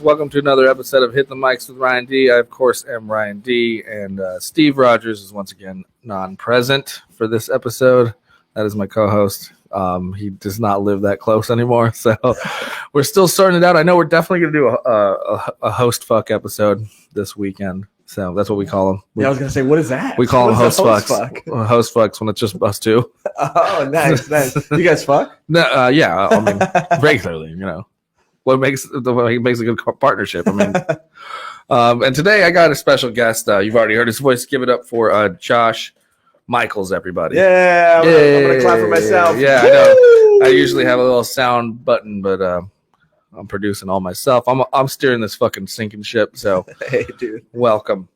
Welcome to another episode of Hit the Mics with Ryan D. I, of course, am Ryan D. And Steve Rodgers is once again non-present for this episode. That is my co-host. He does not live that close anymore, so we're still starting it out. I know we're definitely going to do a host fuck episode this weekend. So that's what we call them. Yeah, I was going to say, what is that? We call them host fucks. Host fucks when it's just us two. Oh, nice. You guys fuck? No, yeah, I mean, regularly, you know. What makes a good partnership. I mean, and today I got a special guest. You've already heard his voice. Give it up for Josh Michaels, everybody. Yeah, I'm going to clap for myself. Yeah, I know. I usually have a little sound button, but I'm producing all myself. I'm steering this fucking sinking ship. So, hey, dude, welcome.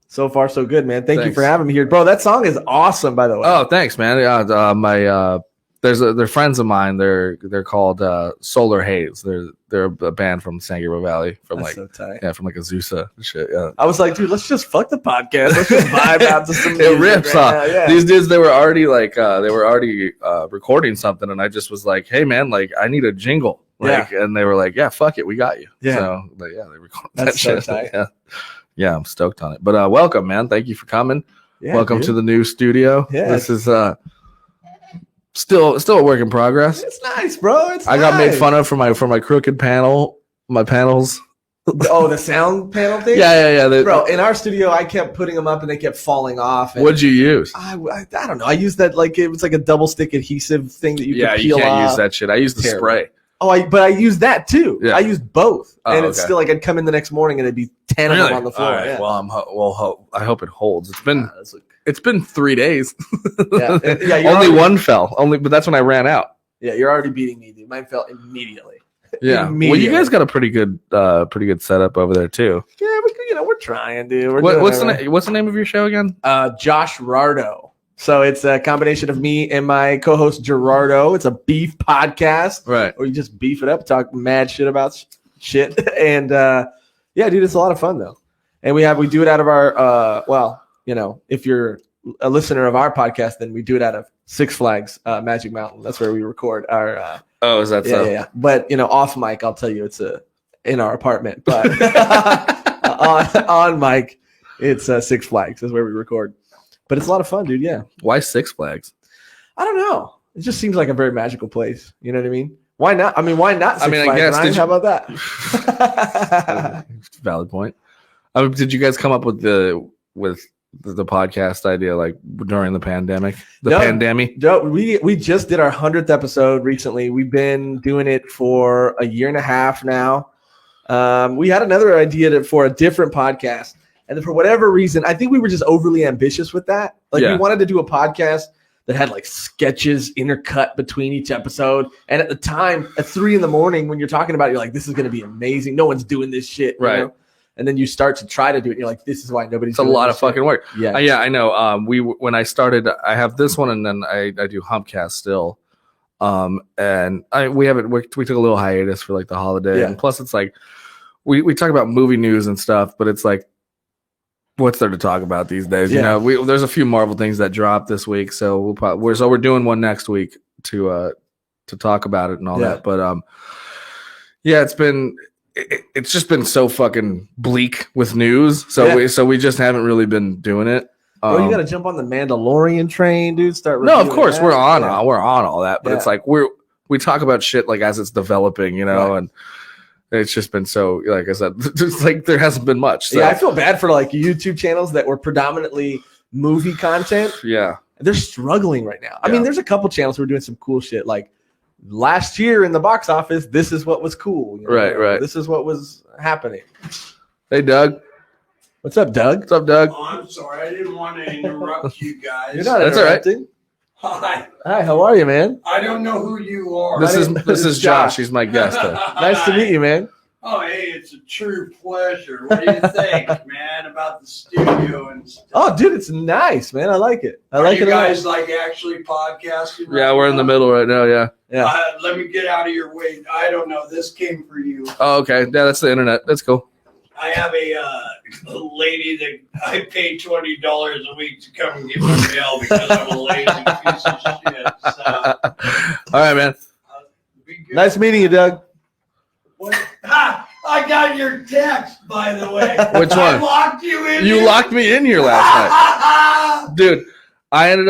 So far, so good, man. Thanks you for having me here, bro. That song is awesome, by the way. Oh, thanks, man. They're friends of mine. They're called Solar Haze. They're a band from San Gabriel Valley, from That's like so tight. Yeah, from like Azusa and shit. Yeah. I was like, dude, let's just fuck the podcast. Let's just vibe out to some it rips right off. Yeah. These dudes, they were already recording something, and I just was like, hey man, like I need a jingle. Like, and they were like, yeah, fuck it, we got you. Yeah. So they recorded That's that so shit. tight. Yeah, I'm stoked on it. But welcome, man. Thank you for coming. Yeah, welcome to the new studio. Yeah. This is Still a work in progress. It's nice, bro. I got made fun of for my crooked panel, my panels. Oh, the sound panel thing? Yeah. Bro, in our studio, I kept putting them up and they kept falling off. What'd you use? I don't know. I used that it was like a double stick adhesive thing that you could peel off. Yeah, you can't use that shit. I used the spray. Oh, but I used that too. Yeah. I used both, and it's okay. still like I'd come in the next morning and it'd be 10 of them on the floor. All right. Yeah. Well, I hope it holds. It's been 3 days. Yeah. Only one fell. But that's when I ran out. Yeah, you're already beating me, dude. Mine fell immediately. Yeah. Well, you guys got a pretty good setup over there too. Yeah, we're trying, dude. What's the name of your show again? Josh Rardo. So it's a combination of me and my co-host Gerardo. It's a beef podcast, right? Or you just beef it up, talk mad shit about shit, and yeah, dude, it's a lot of fun though. And we do it out of our if you're a listener of our podcast, then we do it out of Six Flags Magic Mountain. That's where we record our. Oh, is that so? Yeah. But off mic, I'll tell you it's in our apartment, but on mic, it's Six Flags. That's where we record. But it's a lot of fun, dude. Yeah. Why Six Flags? I don't know. It just seems like a very magical place. You know what I mean? Why not? Why not Six Flags? I guess. Ryan, how about that? Valid point. Did you guys come up with the podcast idea like during the pandemic? Pandemic? No, we just did our 100th episode recently. We've been doing it for a year and a half now. We had another idea for a different podcast. And then for whatever reason, I think we were just overly ambitious with that. We wanted to do a podcast that had like sketches intercut between each episode. And at the time, at 3 a.m, when you're talking about it, you're like, this is going to be amazing. No one's doing this shit. Right. You know? And then you start to try to do it. And you're like, this is why nobody's doing it. It's a lot of fucking work. Yeah. I know. When I started, I have this one and then I do FamCast still. And we took a little hiatus for like the holiday. Yeah. And plus it's like, we talk about movie news and stuff, but it's like, what's there to talk about these days? Yeah. There's a few Marvel things that dropped this week, so we're doing one next week to talk about it and all that. But it's just been so fucking bleak with news. So we just haven't really been doing it. You got to jump on the Mandalorian train, dude. No, of course we're on all that, but it's like we talk about shit like as it's developing, and. It's just been so, like I said, just like there hasn't been much. So. Yeah, I feel bad for like YouTube channels that were predominantly movie content. Yeah. They're struggling right now. I mean, there's a couple channels who are doing some cool shit. Like last year in the box office, this is what was cool. Right. This is what was happening. Hey, Doug. What's up, Doug? What's up, Doug? Oh, I'm sorry. I didn't want to interrupt you guys. You're not That's interrupting. All right. Hi, how are you, man? I don't know who you are. This is Josh. He's my guest. Nice to meet you, man. Oh, hey, it's a true pleasure. What do you think, man, about the studio and stuff? Oh, dude, it's nice, man. I like it. I like you it. guys like actually podcasting? Yeah, we're in the middle right now. Yeah. Let me get out of your way. I don't know. This came for you. Oh, okay. Yeah, that's the internet. That's cool. I have a lady that I pay $20 a week to come and get my mail because I'm a lazy piece of shit. So, all right, man. Nice meeting you, Doug. What? I got your text, by the way. Which one? I locked you in. You locked me in here last night, dude. I ended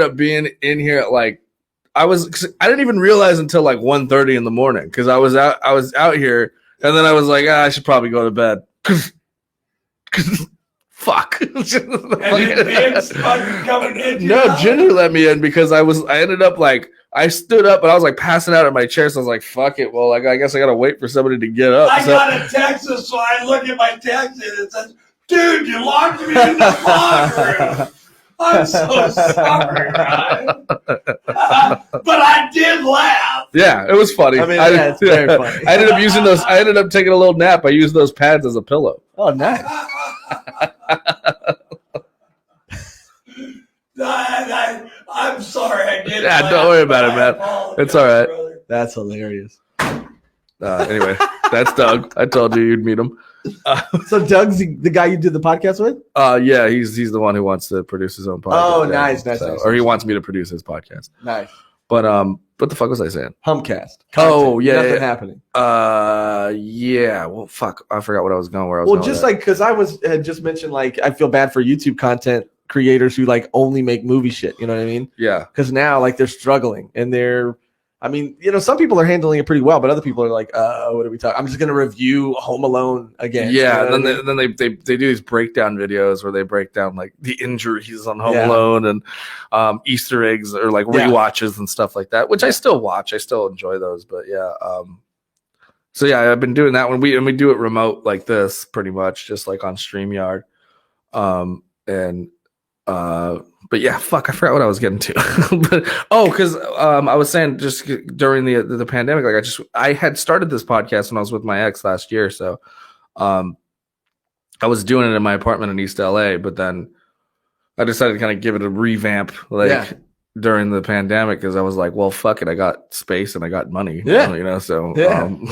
up being in here at like I didn't even realize until like 1:30 in the morning because I was out here and then I was like, I should probably go to bed. Fuck. And then Vince fucking coming in. No, Ginger let me in because I ended up like I stood up and I was like passing out in my chair, so I was like, fuck it. Well, like I guess I gotta wait for somebody to get up. I got a text, so I look at my text and it says, dude, you locked me in the locker room. I'm so sorry, Ryan. But I did laugh. Yeah, it was funny. I mean, it's very funny. I ended up taking a little nap. I used those pads as a pillow. Oh, nice. I'm sorry I did. Yeah, don't worry about it, man. It's all right. Brother. That's hilarious. Anyway, that's Doug. I told you you'd meet him. So Doug's the guy you did the podcast with? Yeah, he's the one who wants to produce his own podcast. Oh, nice. Or he wants me to produce his podcast. Nice. But what the fuck was I saying? FamCast. Oh, yeah, Nothing yeah. happening. Yeah. Well, fuck. I forgot what I was going. Where I was. Well, just like because I had just mentioned like I feel bad for YouTube content creators who like only make movie shit. You know what I mean? Yeah. Because now like they're struggling and I mean, some people are handling it pretty well, but other people are like, what are we talking? I'm just gonna review Home Alone again. Yeah, then they do these breakdown videos where they break down like the injuries on Home Alone and Easter eggs or like rewatches and stuff like that, which I still watch. I still enjoy those, but yeah. So yeah, I've been doing that when we do it remote like this, pretty much just like on StreamYard, but yeah, fuck, I forgot what I was getting to. Because I was saying just during the pandemic, like I had started this podcast when I was with my ex last year, so I was doing it in my apartment in East LA, but then I decided to kind of give it a revamp during the pandemic because I was like, well, fuck it, I got space and I got money, so I mean,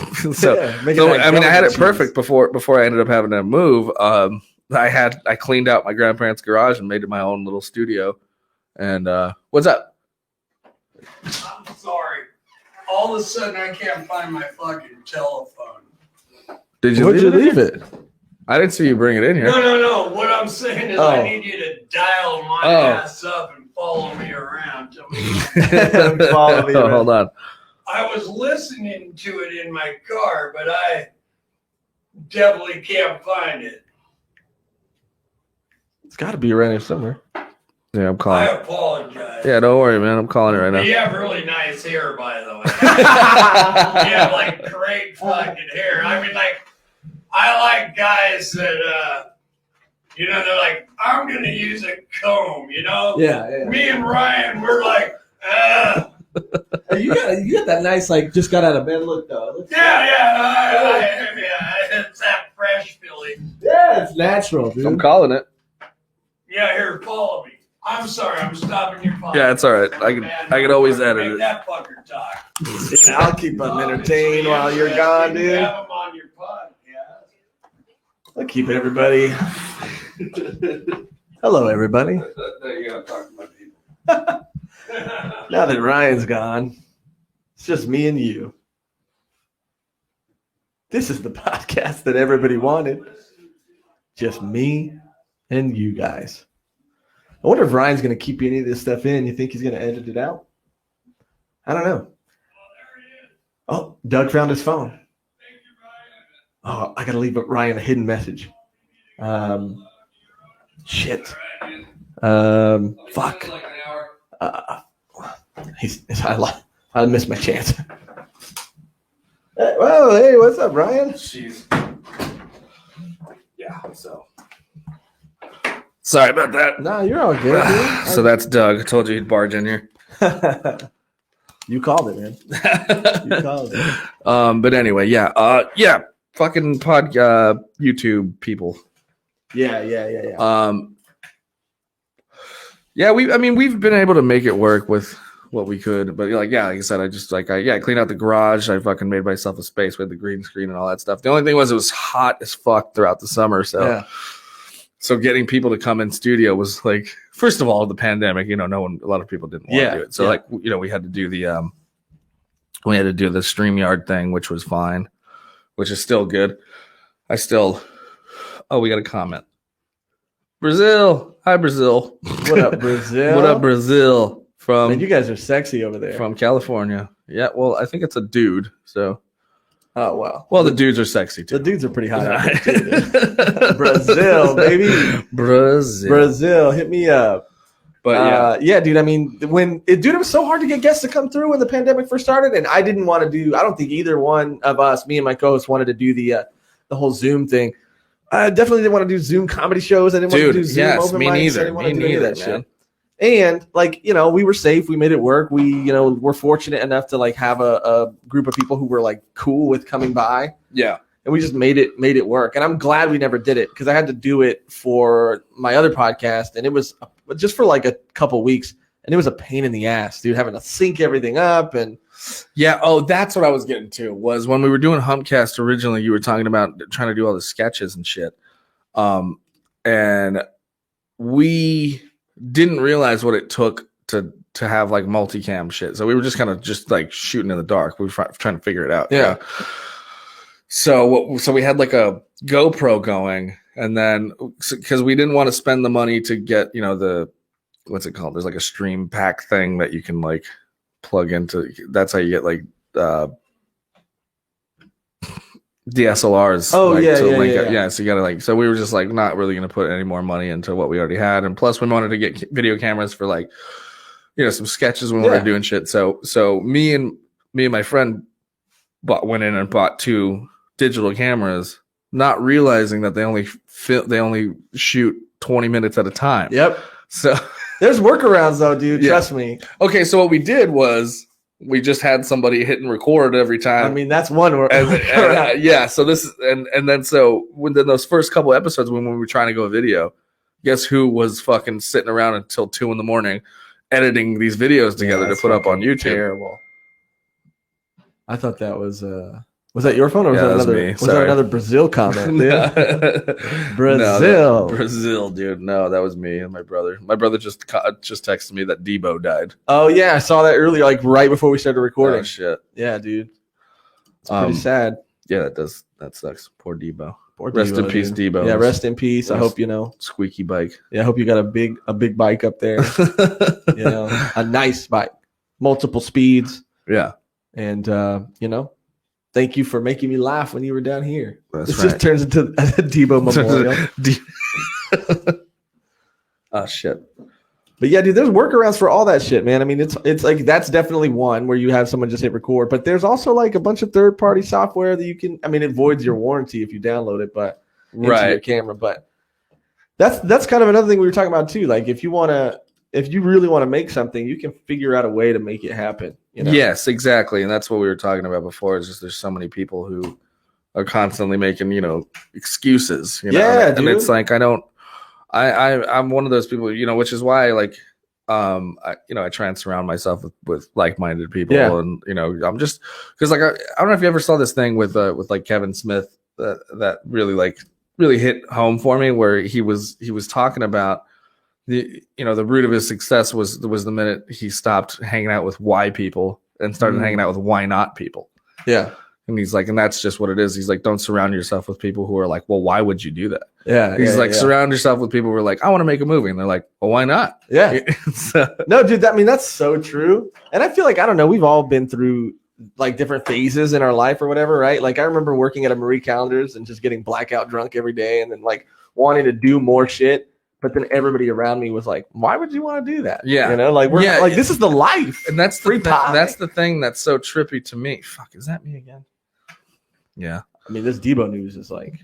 I had it perfect before I ended up having to move. I cleaned out my grandparents' garage and made it my own little studio. And what's up? I'm sorry. All of a sudden, I can't find my fucking telephone. Did you leave it? I didn't see you bring it in here. No. What I'm saying is I need you to dial my ass up and follow me around. Follow me around. Hold on. I was listening to it in my car, but I definitely can't find it. It's got to be around here somewhere. Yeah, I'm calling. I apologize. Yeah, don't worry, man. I'm calling it right now. You have really nice hair, by the way. You have like great fucking hair. I mean, like, I like guys that, they're like, I'm going to use a comb, Yeah. Me and Ryan, we're like, You got that nice, like, just got out of bed look, though. Yeah, it's that fresh feeling. Yeah, it's natural, dude. I'm calling it. Yeah, here, follow me. I'm sorry, I'm stopping your podcast. Yeah, it's all right. I can always edit it. That fucker talk. I'll keep them entertained while you're gone, dude. Have them on your podcast. I'll keep everybody. Hello, everybody. You gotta talk to my people. Now that Ryan's gone, it's just me and you. This is the podcast that everybody wanted. Just me and you guys. I wonder if Ryan's going to keep any of this stuff in. You think he's going to edit it out? I don't know. Oh, Doug found his phone. Oh, I got to leave Ryan a hidden message. Shit. Fuck. I missed my chance. Well, hey, what's up, Brian? Jeez. Yeah, so. Sorry about that. No, you're all good, dude. So that's Doug. I told you he'd barge in here. You called it, man. You called it. But anyway, yeah. Fucking YouTube people. Yeah. We've been able to make it work with what we could, but like I said, I just I cleaned out the garage. I fucking made myself a space with the green screen and all that stuff. The only thing was it was hot as fuck throughout the summer, so getting people to come in studio was like, first of all, the pandemic, a lot of people didn't want to do it. So we had to do the StreamYard thing, which was fine, which is still good. We got a comment. Brazil. Hi, Brazil. What up, Brazil? What up, Brazil? Man, you guys are sexy over there. From California. Yeah, well, I think it's a dude, so. Oh, wow. Well, the dudes are sexy, too. The dudes are pretty hot. Brazil, baby. Brazil, hit me up. But dude, I mean, it was so hard to get guests to come through when the pandemic first started, and I didn't want to I don't think either one of us, me and my co-host, wanted to do the whole Zoom thing. I definitely didn't want to do Zoom comedy shows. I didn't want to do Zoom open mics. Neither. I didn't want to do any of that shit. And we were safe. We made it work. We, were fortunate enough to have a group of people who were cool with coming by. Yeah. And we just made it work. And I'm glad we never did it because I had to do it for my other podcast. And it was just for a couple weeks. And it was a pain in the ass, dude, having to sync everything up. And yeah. Oh, that's what I was getting to was when we were doing HumpCast originally, you were talking about trying to do all the sketches and shit. And we didn't realize what it took to have multicam shit. So we were just kind of shooting in the dark. We were trying to figure it out. Yeah. So we had a GoPro going, and then because we didn't want to spend the money to get the what's it called? There's a stream pack thing that you can plug into. That's how you get DSLRs. Oh, yeah. So you gotta so we were just not really gonna put any more money into what we already had, and plus we wanted to get video cameras for some sketches when we were doing shit. So me and my friend went in and bought 2 digital cameras, not realizing that they only shoot 20 minutes at a time. Yep. So there's workarounds though, dude. Trust me. Okay, so what we did was we just had somebody hit and record every time. I mean, that's one. So this is and then within those first couple episodes when we were trying to go video, guess who was fucking sitting around until 2 a.m. editing these videos together to put up on YouTube? Terrible. I thought that was that your phone or was that another Brazil comment? Brazil. No, Brazil, dude. No, that was me and my brother. My brother just texted me that Debo died. Oh yeah, I saw that earlier, right before we started recording. Oh shit. Yeah, dude. It's pretty sad. Yeah, that sucks. Poor Debo. Rest in peace, Debo. Yeah, rest in peace. I hope squeaky bike. Yeah, I hope you got a big bike up there. A nice bike, multiple speeds. Yeah, and thank you for making me laugh when you were down here. This just turns into a Debo memorial. Oh shit. But yeah, dude, there's workarounds for all that shit, man. I mean, it's that's definitely one where you have someone just hit record, but there's also a bunch of third-party software that you can. I mean, it voids your warranty if you download it, but into your camera. But that's kind of another thing we were talking about too. If you really want to make something, you can figure out a way to make it happen. Yes, exactly, and that's what we were talking about before. Is just there's so many people who are constantly making excuses. Yeah, and it's I'm one of those people, which is why I try and surround myself with like-minded people. Yeah. And, I'm just, cause I don't know if you ever saw this thing with Kevin Smith that really hit home for me, where he was talking about the root of his success was the minute he stopped hanging out with why people and started hanging out with why not people. Yeah. And he's and that's just what it is. He's don't surround yourself with people who are well, why would you do that? Yeah. He's surround yourself with people who are I want to make a movie. And they're well, why not? Yeah. No, dude, that's so true. And I feel I don't know, we've all been through different phases in our life or whatever, right? I remember working at a Marie Callender's and just getting blackout drunk every day and then wanting to do more shit. but then everybody around me was like, why would you want to do that? Yeah. You know, like this is the life. And that's that's the thing that's so trippy to me. Fuck, is that me again? Yeah. I mean, this Debo news is like,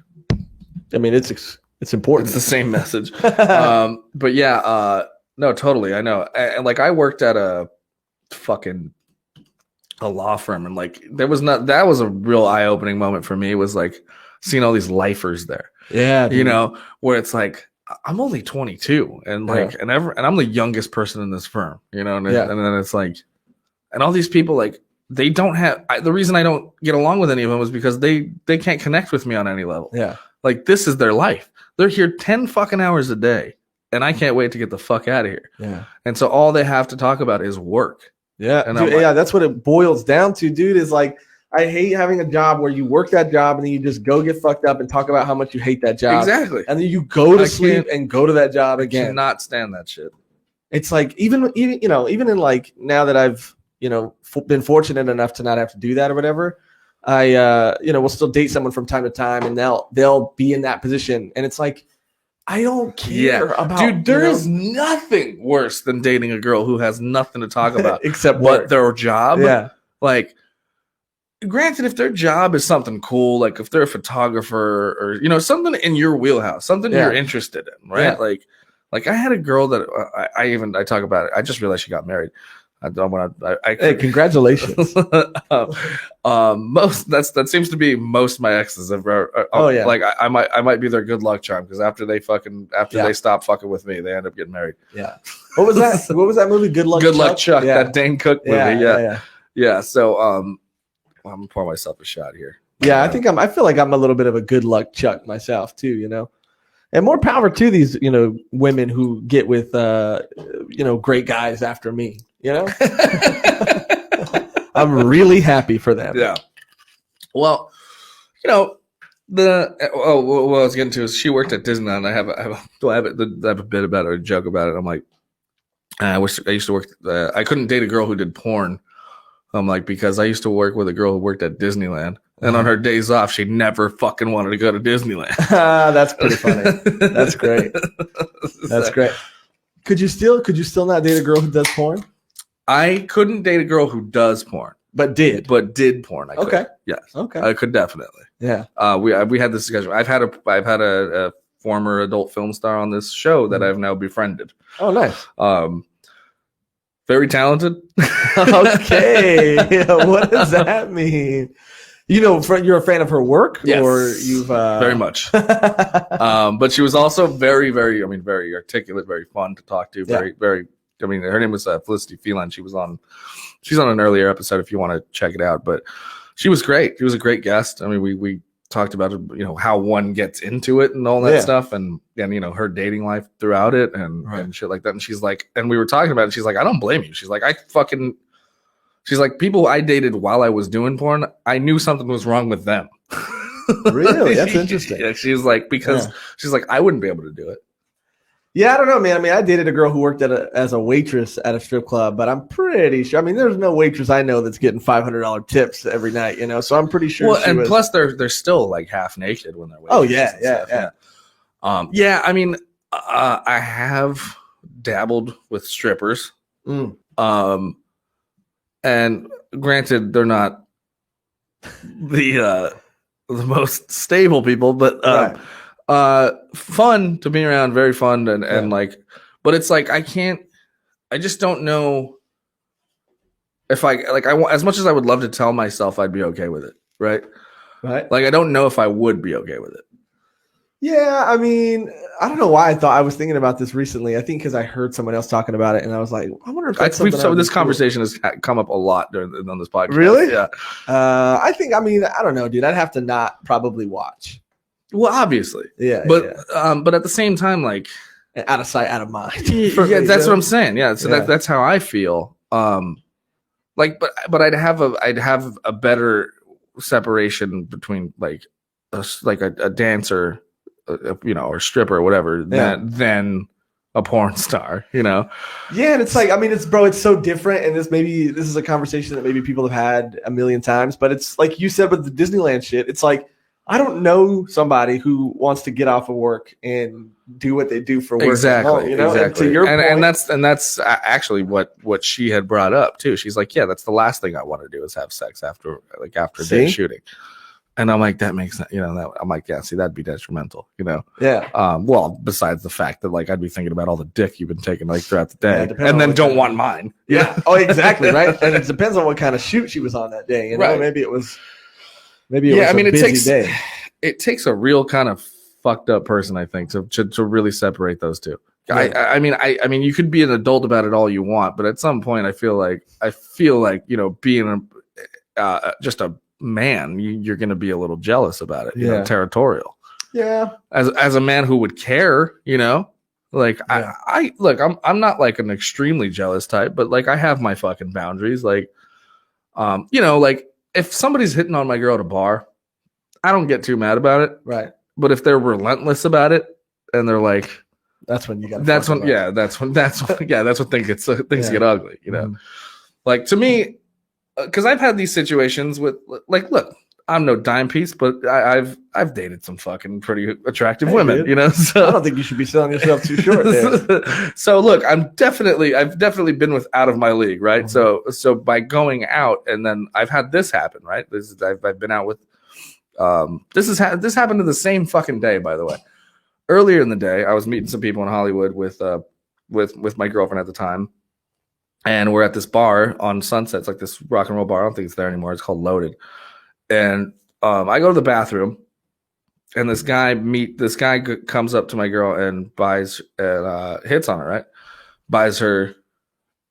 I mean, it's important. It's the same message. But yeah, no, totally. I know. And like I worked at a law firm, and like that was a real eye-opening moment for me. It was like seeing all these lifers there. Yeah. You know, where it's like I'm only 22 and like and I'm the youngest person in this firm, you know, and then it's like, and all these people, like they don't have the reason I don't get along with any of them is because they can't connect with me on any level. Yeah. Like this is their life. They're here 10 fucking hours a day and I can't wait to get the fuck out of here. Yeah. And so all they have to talk about is work. Yeah. And dude, that's what it boils down to, dude, is like, I hate having a job where you work that job and then you just go get fucked up and talk about how much you hate that job. Exactly. And then you go to sleep and go to that job again. I cannot stand that shit. It's like, even in like now that I've, been fortunate enough to not have to do that or whatever, I, will still date someone from time to time and they'll be in that position. And it's like, I don't care about. Dude, there is nothing worse than dating a girl who has nothing to talk about except what their job. Yeah. Like, granted, if their job is something cool, like if they're a photographer or something in your wheelhouse, something you're interested in, right? Yeah. Like I had a girl that I talk about it. I just realized she got married. I don't want to. Hey, congratulations. That seems to be most of my exes. Like I might be their good luck charm because after they stop fucking with me, they end up getting married. Yeah. What was that? What was that movie? Good Luck. Chuck. Yeah. That Dane Cook movie. Yeah. So I'm gonna pour myself a shot here. Yeah, I feel like I'm a little bit of a good luck Chuck myself too. And more power to these women who get with great guys after me. I'm really happy for them. Yeah. Well, what I was getting to is she worked at Disneyland. I have a bit about it, a joke about it. I'm like, I wish I used to work. I couldn't date a girl who did porn. I'm like, because I used to work with a girl who worked at Disneyland, and on her days off, she never fucking wanted to go to Disneyland. That's pretty funny. That's great. That's great. Could you still not date a girl who does porn? I couldn't date a girl who does porn, but did porn. I could. Okay. Yes. Okay. I could definitely. Yeah. We had this discussion. I've had a former adult film star on this show that I've now befriended. Oh, nice. Very talented. Okay. What does that mean? You're a fan of her work, yes, or you've very much. But she was also very, very, very articulate, very fun to talk to. Very, very. Her name was Felicity Phelan. She's on an earlier episode if you want to check it out. But she was great. She was a great guest. We talked about how one gets into it and all that stuff, and her dating life throughout it and shit like that. And she's like, and we were talking about it. She's like, I don't blame you. She's like, she's like, people I dated while I was doing porn, I knew something was wrong with them. Really? That's interesting. Yeah, she's like, because she's like, I wouldn't be able to do it. Yeah, I don't know, man. I dated a girl who worked as a waitress at a strip club, but I'm pretty sure. There's no waitress I know that's getting $500 tips every night, So I'm pretty sure. Well, and plus they're still like half naked when they're waitresses. Oh yeah. I have dabbled with strippers. And granted, they're not the most stable people, but fun to be around, very fun, and like, but it's like I just don't know if I as much as I would love to tell myself I'd be okay with it, right? Like I don't know if I would be okay with it. Yeah, I don't know why I was thinking about this recently. I think because I heard someone else talking about it, and I was like, I wonder if that's this conversation has come up a lot on this podcast. Really? Yeah. I think. I don't know, dude. I'd have to not probably watch. Well, obviously. Yeah. But at the same time, like, out of sight, out of mind. That's what I'm saying. Yeah. So that's how I feel. But I'd have a better separation between like a dancer, or stripper or whatever than a porn star, Yeah, and it's like, it's so different. And this is a conversation that maybe people have had a million times, but it's like you said with the Disneyland shit. It's like, I don't know somebody who wants to get off of work and do what they do for work. Exactly. Home, you know? Exactly. And to your point, and that's actually what she had brought up too. She's like, yeah, that's the last thing I want to do is have sex after a day shooting. And I'm like, that makes sense. I'm like, yeah, see, that'd be detrimental, Yeah. Well, besides the fact that I'd be thinking about all the dick you've been taking throughout the day, and then don't want mine. Yeah. Oh, exactly. Right. And it depends on what kind of shoot she was on that day. Right. Maybe it was a busy day. It takes a real kind of fucked up person, I think, to really separate those two. Yeah. I mean, you could be an adult about it all you want, but at some point, I feel like being just a man, you're going to be a little jealous about it, territorial. Yeah. As a man who would care, I look, I'm not like an extremely jealous type, but I have my fucking boundaries. If somebody's hitting on my girl at a bar, I don't get too mad about it. Right. But if they're relentless about it and they're like, that's when you got. That's when things get ugly. Mm-hmm. To me, because I've had these situations with look, I'm no dime piece, but I've dated some fucking pretty attractive women, dude. So I don't think you should be selling yourself too short there. So look, I've definitely been out of my league, right? Mm-hmm. So by going out, and then I've had this happen, right? I've been out with this happened in the same fucking day, by the way. Earlier in the day, I was meeting some people in Hollywood with my girlfriend at the time. And we're at this bar on Sunset. It's like this rock and roll bar. I don't think it's there anymore. It's called Loaded. And I go to the bathroom, and this guy comes up to my girl and buys and hits on her, right? Buys her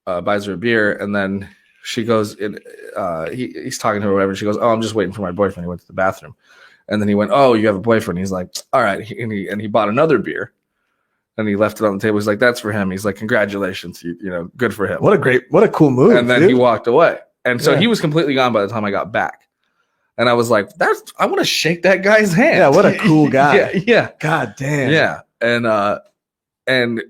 a beer, and then she goes in. He's talking to her, or whatever. And she goes, "Oh, I'm just waiting for my boyfriend. He went to the bathroom." And then he went, "Oh, you have a boyfriend?" He's like, "All right." And he bought another beer. And he left it on the table. He's like, "That's for him." He's like, "Congratulations, good for him." What a cool move. And then he walked away. And so he was completely gone by the time I got back. And I was like, I want to shake that guy's hand. Yeah, what a cool guy. Yeah. God damn. Yeah. And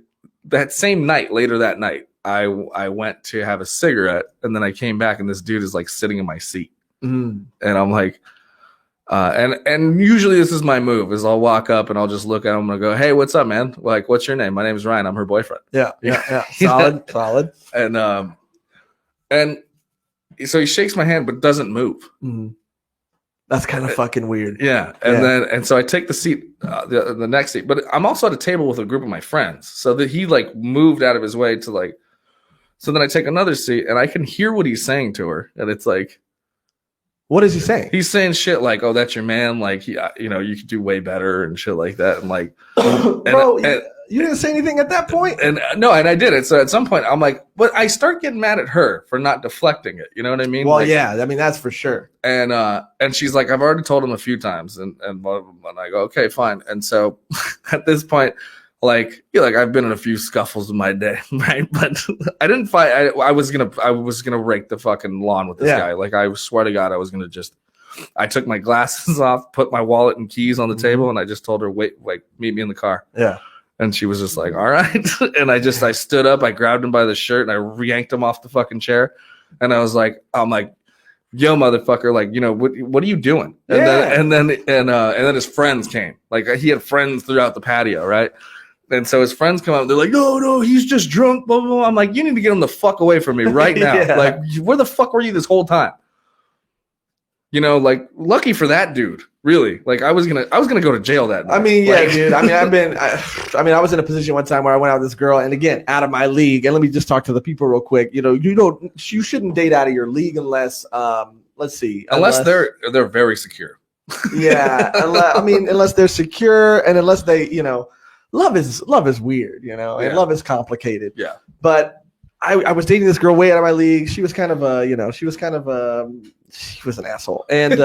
that same night, later that night, I went to have a cigarette, and then I came back, and this dude is sitting in my seat. Mm. And I'm like, and usually this is my move, is I'll walk up and I'll just look at him and I'll go, "Hey, what's up, man? What's your name?" "My name is Ryan. I'm her boyfriend." Yeah. Solid. And so he shakes my hand but doesn't move. Mm-hmm. That's kind of fucking weird. Yeah. And so I take the seat, the next seat, but I'm also at a table with a group of my friends, so that he moved out of his way to so then I take another seat, and I can hear what he's saying to her, and it's what is he saying? He's saying shit like, "Oh, that's your man. You could do way better," and shit like that. And bro, you didn't say anything at that point? And no, and I didn't. So at some point, I'm like, but I start getting mad at her for not deflecting it. You know what I mean? Well, yeah. I mean, that's for sure. And she's like, "I've already told him a few times," and I go, "Okay, fine." And so at this point, I've been in a few scuffles in my day, right? But I didn't fight. I was gonna rake the fucking lawn with this guy. I swear to God, I was gonna I took my glasses off, put my wallet and keys on the table, and I just told her, "Wait, meet me in the car." Yeah. And she was just like, "All right." And I stood up, I grabbed him by the shirt, and I yanked him off the fucking chair. And I'm like, "Yo, motherfucker, what are you doing?" And then his friends came. He had friends throughout the patio, right? And so his friends come up, they're like, no, he's just drunk, blah, blah, blah. I'm like, "You need to get him the fuck away from me right now." Yeah. Where the fuck were you this whole time? Lucky for that dude, really. I was gonna go to jail that night. I mean, yeah, dude. I mean, I was in a position one time where I went out with this girl, and again, out of my league. And let me just talk to the people real quick. You shouldn't date out of your league unless, let's see, unless they're very secure. Yeah, unless they're secure, and unless they, love is weird, and love is complicated. Yeah. But I was dating this girl way out of my league. She was kind of she was an asshole. And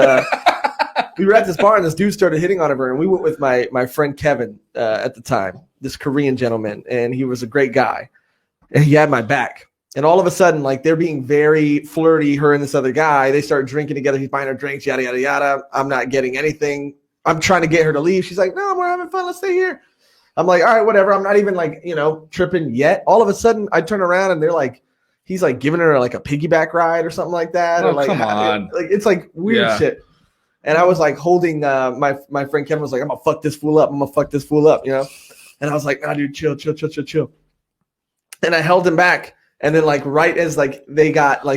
we were at this bar, and this dude started hitting on her, and we went with my friend Kevin at the time, this Korean gentleman, and he was a great guy. And he had my back. And all of a sudden, they're being very flirty, her and this other guy. They start drinking together. He's buying her drinks, yada, yada, yada. I'm not getting anything. I'm trying to get her to leave. She's like, "No, we're having fun. Let's stay here." I'm like, "All right, whatever." I'm not even tripping yet. All of a sudden, I turn around, and they're he's giving her a piggyback ride or something like that. Oh, come on. It's weird shit. And I was like holding my friend Kevin was like, I'm gonna fuck this fool up. I'm gonna fuck this fool up, you know? And I was like, nah, dude, chill. And I held him back. And then like right as like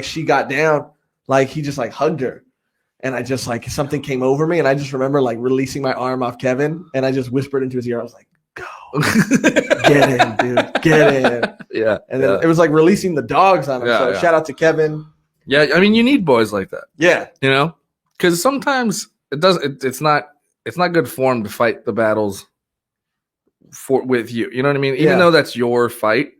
she got down, like he just like hugged her. And I just like something came over me. And I just remember like releasing my arm off Kevin. And I just whispered into his ear. I was like, go. Get in, dude. Get in. Yeah. And then it was like releasing the dogs on him. So shout out to Kevin. Yeah, I mean you need boys like that. Yeah. You know? Because sometimes it's not good form to fight the battles with you. You know what I mean? Even though that's your fight.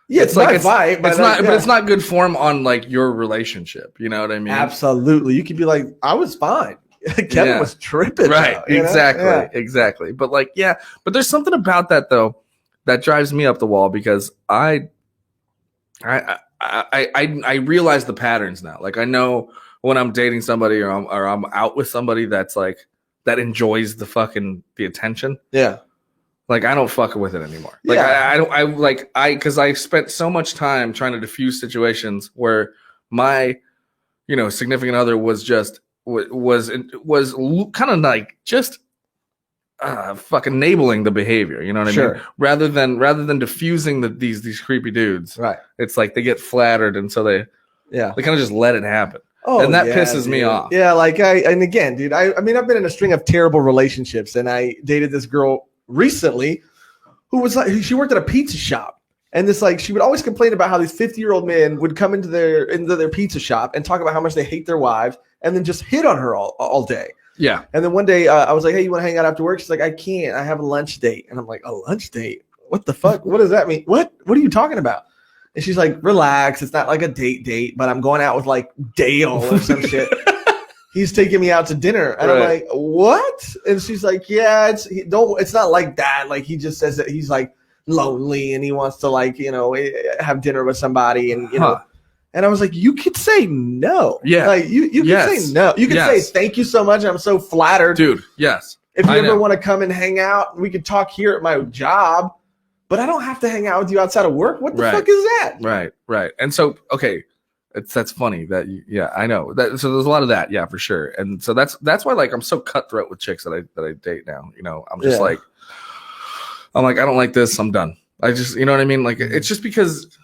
Yeah, it's like a fight, but it's not good form on like your relationship. You know what I mean? Absolutely. You could be like, I was fine. Kevin was tripping. Right. Though, exactly. But like, but there's something about that though that drives me up the wall because I realize the patterns now. Like I know when I'm dating somebody or I'm out with somebody that's like that enjoys the attention. Yeah. Like I don't fuck with it anymore. Like because I spent so much time trying to diffuse situations where my, significant other was just was kind of like just fucking enabling the behavior. You know what I mean? Rather than diffusing these creepy dudes. Right. It's like they get flattered and so they kind of just let it happen. Oh, and that pisses me off. Yeah, like and again, dude, I mean, I've been in a string of terrible relationships, and I dated this girl recently who was like, she worked at a pizza shop, and this like she would always complain about how these 50-year-old men would come into their pizza shop and talk about how much they hate their wives, and then just hit on her all day. Yeah. And then one day I was like, hey, you want to hang out after work? She's like, I can't. I have a lunch date. And I'm like, a lunch date? What the fuck? What does that mean? What are you talking about? And she's like, relax. It's not like a date, but I'm going out with like Dale or some shit. He's taking me out to dinner. And I'm like, what? And she's like, yeah, it's not like that. Like he just says that he's like lonely and he wants to like, have dinner with somebody and, and I was like, you could say no. Yeah. Like you can say no. You can say, thank you so much. I'm so flattered. Dude. Yes. If you ever want to come and hang out, we could talk here at my job. But I don't have to hang out with you outside of work. What the fuck is that? Right. And so, okay, that's funny that I know that. So there's a lot of that, for sure. And so that's why like I'm so cutthroat with chicks that I date now. I'm just like, I don't like this. I'm done. I just, you know what I mean? Like it's just because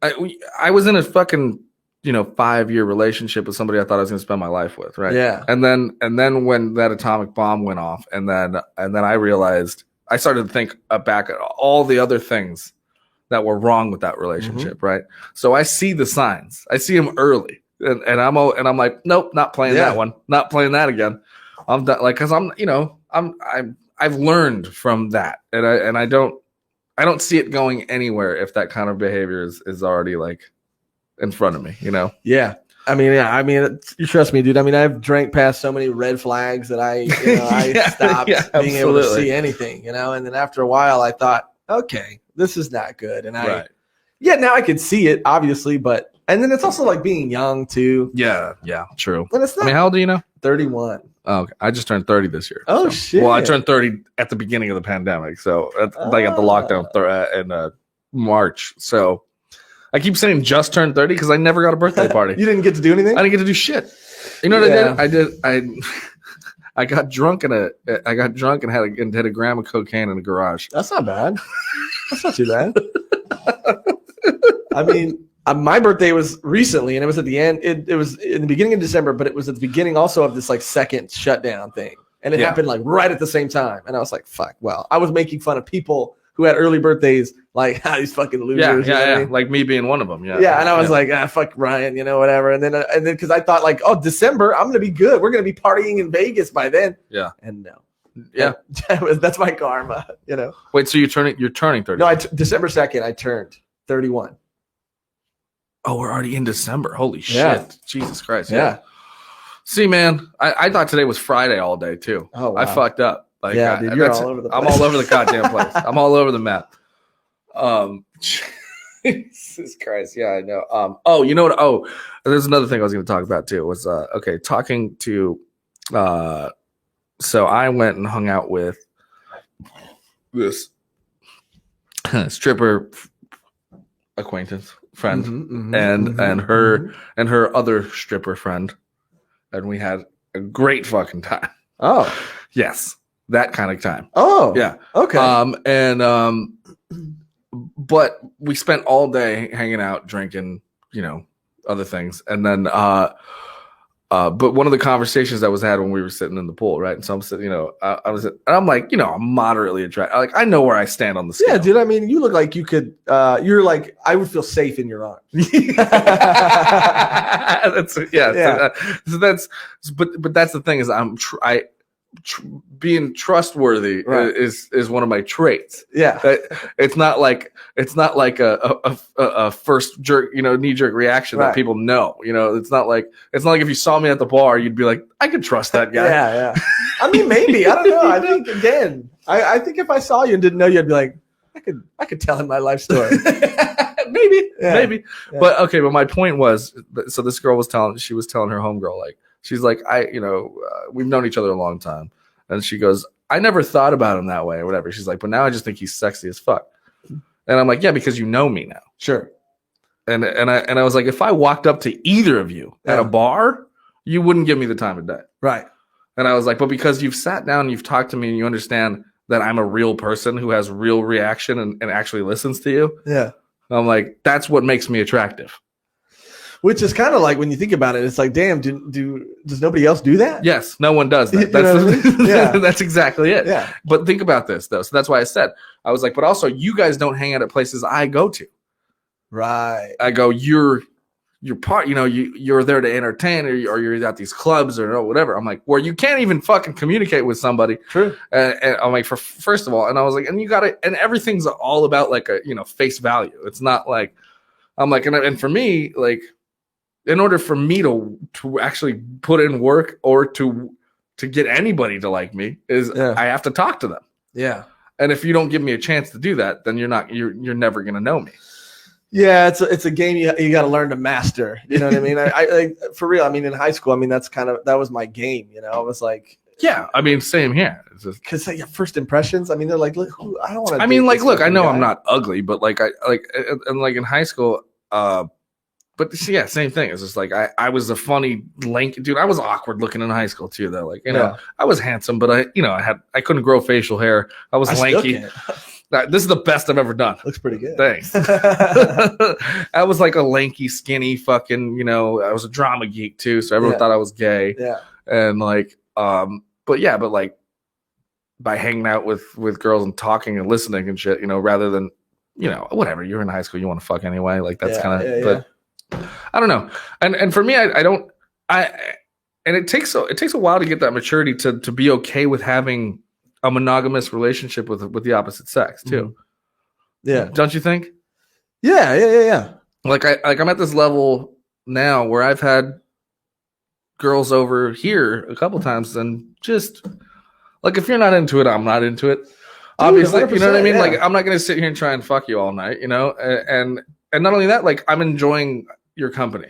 I was in a fucking 5-year relationship with somebody I thought I was going to spend my life with, right? Yeah. And then when that atomic bomb went off, and then I realized. I started to think back at all the other things that were wrong with that relationship, right? So I see the signs. I see them early, and I'm like, nope, not playing that one, not playing that again. I'm done. Like, cause I've learned from that, and I don't see it going anywhere if that kind of behavior is already like in front of me, Yeah. I mean, you trust me, dude. I mean, I've drank past so many red flags that I stopped being able to see anything, and then after a while I thought, okay, this is not good. And now I could see it, obviously, and then it's also like being young too. Yeah, true. And it's not, how old are you now? 31. Oh, okay. I just turned 30 this year. Oh, so. Shit. Well, I turned 30 at the beginning of the pandemic. So like at the lockdown in March. So I keep saying just turned 30 because I never got a birthday party. You didn't get to do anything? I didn't get to do shit. You know what I did? I got drunk and had a gram of cocaine in the garage. That's not bad. That's not too bad. I mean, my birthday was recently, and it was at the end. It was in the beginning of December, but it was at the beginning also of this like second shutdown thing, and it happened like right at the same time. And I was like, "Fuck!" Well, I was making fun of people who had early birthdays, like these fucking losers. Yeah. Like me being one of them. Yeah. Yeah. And I was like, fuck Ryan, whatever. And then because I thought like, oh, December, I'm gonna be good. We're gonna be partying in Vegas by then. Yeah. And no. Yeah. That's my karma. Wait, so you're turning 30? No, December 2nd, I turned 31. Oh, we're already in December. Holy shit. Jesus Christ. Yeah. See, man, I thought today was Friday all day too. Oh, wow. I fucked up. Like, dude, you're all over the place. I'm all over the goddamn place. I'm all over the map. Jesus Christ. Yeah, I know. Oh, you know what? Oh, there's another thing I was going to talk about too. Was talking to. So I went and hung out with this stripper acquaintance friend, and her other stripper friend, and we had a great fucking time. Oh, Yes, that kind of time. oh, Yeah. Okay. But we spent all day hanging out, drinking, other things, and then but one of the conversations that was had when we were sitting in the pool, right? And so I'm sitting, I was, and I'm like, I'm moderately attracted. Like I know where I stand on the scale. Yeah, dude. I mean, you look like you could. You're like, I would feel safe in your arms. So that's, but that's the thing is being trustworthy is one of my traits. Yeah, it's not like a first jerk, knee jerk reaction that people know. It's not like if you saw me at the bar, you'd be like, I could trust that guy. Yeah. I mean, maybe I don't know. I think again, I think if I saw you and didn't know you, I'd be like, I could tell him my life story. maybe. Yeah. But okay. But my point was, so this girl was telling her homegirl, like, she's like, we've known each other a long time. And she goes, I never thought about him that way or whatever. She's like, but now I just think he's sexy as fuck. And I'm like, yeah, because you know me now. Sure. And I was like, if I walked up to either of you at a bar, you wouldn't give me the time of day. Right. And I was like, but because you've sat down and you've talked to me and you understand that I'm a real person who has real reaction and actually listens to you. Yeah. I'm like, that's what makes me attractive. Which is kind of like, when you think about it, it's like, damn, does nobody else do that? Yes, no one does that. That's exactly it. Yeah. But think about this, though. So that's why I was like, but also you guys don't hang out at places I go to. Right. I go, you're part, you're there to entertain or you're at these clubs or whatever. I'm like, where you can't even fucking communicate with somebody. True. And I'm like, first of all, and I was like, and you got to, and everything's all about like a, face value. It's not like, I'm like, and for me, like, in order for me to actually put in work or to get anybody to like me I have to talk to them. Yeah. And if you don't give me a chance to do that, then you're never going to know me. Yeah. It's a game you got to learn to master. You know what I mean? I for real. I mean, in high school, that was my game. I was like, yeah, I mean, same here. Because first impressions. I mean, they're like, look, I don't want to. I mean, like, look, I know I'm not ugly, but like, and like in high school, but yeah, same thing. It's just like I was a funny lanky dude. I was awkward looking in high school too, though. Like I was handsome, but I couldn't grow facial hair. I was lanky. This is the best I've ever done. Looks pretty good. Thanks. I was like a lanky, skinny, fucking. I was a drama geek too, so everyone thought I was gay. Yeah. And like, but like, by hanging out with girls and talking and listening and shit, rather than, whatever. You're in high school, you want to fuck anyway. Like that's kind of, but. I don't know. And for me, I don't, and it takes a while to get that maturity to be okay with having a monogamous relationship with the opposite sex too. Yeah. Don't you think? Yeah. Like I'm at this level now where I've had girls over here a couple times and just like, if you're not into it, I'm not into it. Obviously, you know what I mean? Yeah. Like, I'm not going to sit here and try and fuck you all night, and not only that, like, I'm enjoying your company.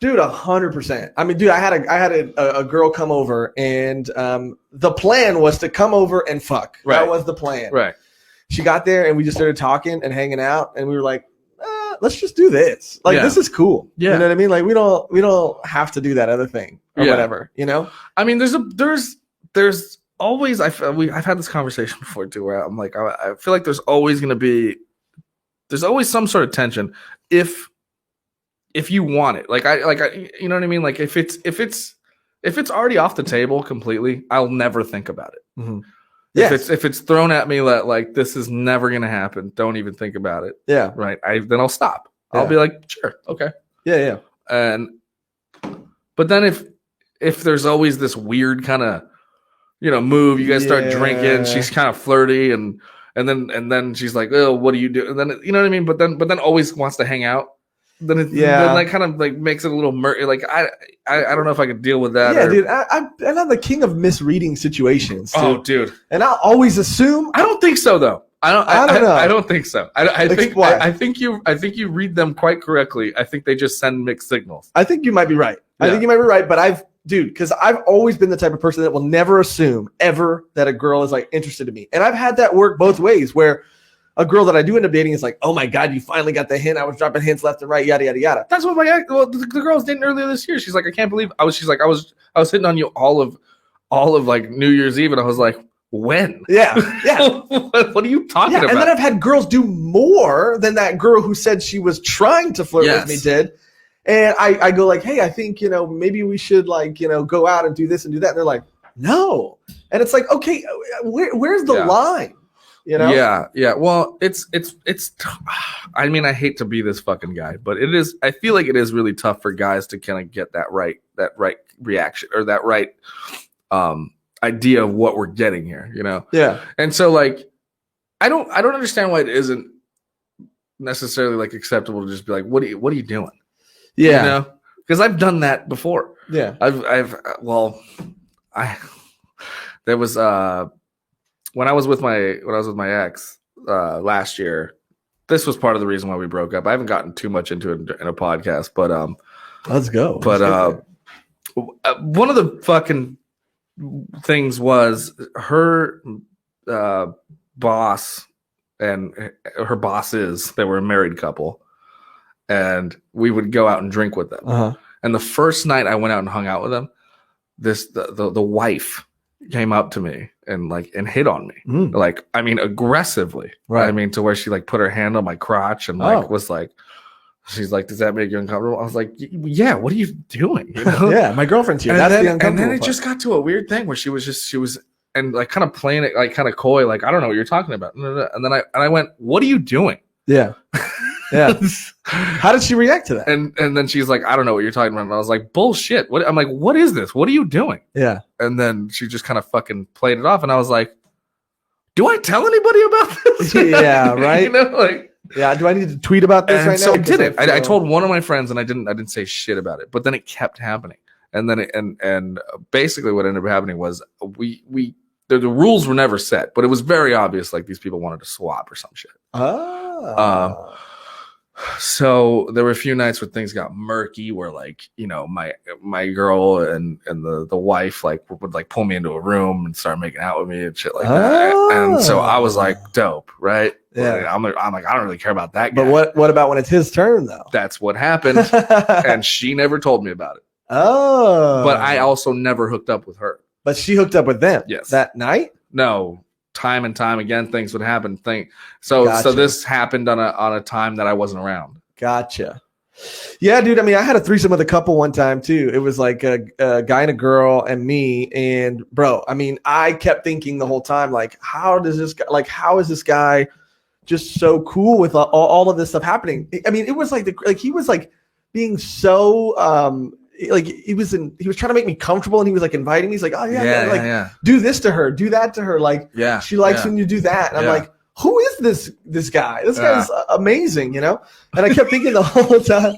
Dude, 100%. I mean, dude, I had a girl come over, and the plan was to come over and fuck. Right. That was the plan. Right. She got there, and we just started talking and hanging out, and we were like, let's just do this. Like, this is cool. Yeah. You know what I mean? Like, we don't have to do that other thing or whatever. I mean, there's always I've had this conversation before too, where I'm like, I feel like there's always some sort of tension if you want it. Like I you know what I mean? Like if it's already off the table completely, I'll never think about it. Mm-hmm. If it's thrown at me that like this is never gonna happen, don't even think about it. Yeah. Right. Then I'll stop. I'll be like, sure, okay. Yeah. But then if there's always this weird kind of move, you guys start drinking, she's kind of flirty and then she's like, oh, what do you do? And then you know what I mean? But then always wants to hang out. Then that kind of like makes it a little murky. Like I don't know if I could deal with that. Yeah, dude. I'm the king of misreading situations. Too. Oh, dude. And I'll always assume. I don't think so though. I don't know. I don't think so. I think you read them quite correctly. I think they just send mixed signals. I think you might be right. But because I've always been the type of person that will never assume ever that a girl is like interested in me. And I've had that work both ways where a girl that I do end up dating is like, oh my God, you finally got the hint. I was dropping hints left and right, yada, yada, yada. That's what the girl was dating earlier this year. She's like, I can't believe I was hitting on you all of like New Year's Eve. And I was like, when? Yeah. What are you talking about? And then I've had girls do more than that girl who said she was trying to flirt with me did. And I go like, hey, I think, maybe we should like, go out and do this and do that. And they're like, no. And it's like, okay, where's the line? Yeah. Well, it's I mean, I hate to be this fucking guy, but I feel like it is really tough for guys to kind of get that right reaction or that right idea of what we're getting here, Yeah. And so like I don't understand why it isn't necessarily like acceptable to just be like, what are you doing? Yeah. Because I've done that before. Yeah. There was when I was with my ex last year. This was part of the reason why we broke up. I haven't gotten too much into it in a podcast, but let's go. But one of the fucking things was her boss and her bosses. They were a married couple, and we would go out and drink with them. Uh-huh. And the first night I went out and hung out with them, the wife came up to me and hit on me, like, I mean, aggressively, right? I mean, to where she like put her hand on my crotch and like was like, she's like, does that make you uncomfortable? I was like, yeah, what are you doing? Yeah, my girlfriend's here. And then it just got to a weird thing where she was and like kind of playing it like kind of coy, like, I don't know what you're talking about. And then I went, what are you doing? Yeah. Yeah. How did she react to that? And then she's like, I don't know what you're talking about. And I was like, bullshit. I'm like, what is this? What are you doing? Yeah. And then she just kind of fucking played it off. And I was like, do I tell anybody about this? Yeah, right. Yeah. Do I need to tweet about this right now? So I didn't. I told one of my friends, and I didn't say shit about it. But then it kept happening. And then and basically what ended up happening was the rules were never set, but it was very obvious like these people wanted to swap or some shit. Oh. So there were a few nights where things got murky, where like, my girl and the wife like would like pull me into a room and start making out with me and shit like that. And so I was like, dope, right? Yeah. I'm like, I don't really care about that guy. But what about when it's his turn though? That's what happened. And she never told me about it. Oh. But I also never hooked up with her. But she hooked up with them. Yes. That night? No. Time and time again, things would happen. So this happened on a time that I wasn't around. Gotcha. Yeah, dude. I mean, I had a threesome with a couple one time too. It was like a guy and a girl and me. And bro, I mean, I kept thinking the whole time, like, how is this guy just so cool with all of this stuff happening? I mean, it was like he was like being so like he was trying to make me comfortable, and he was like inviting me. He's like, oh yeah, do this to her, do that to her. Like, she likes when you do that. And I'm like, who is this guy? This guy's amazing, And I kept thinking the whole time.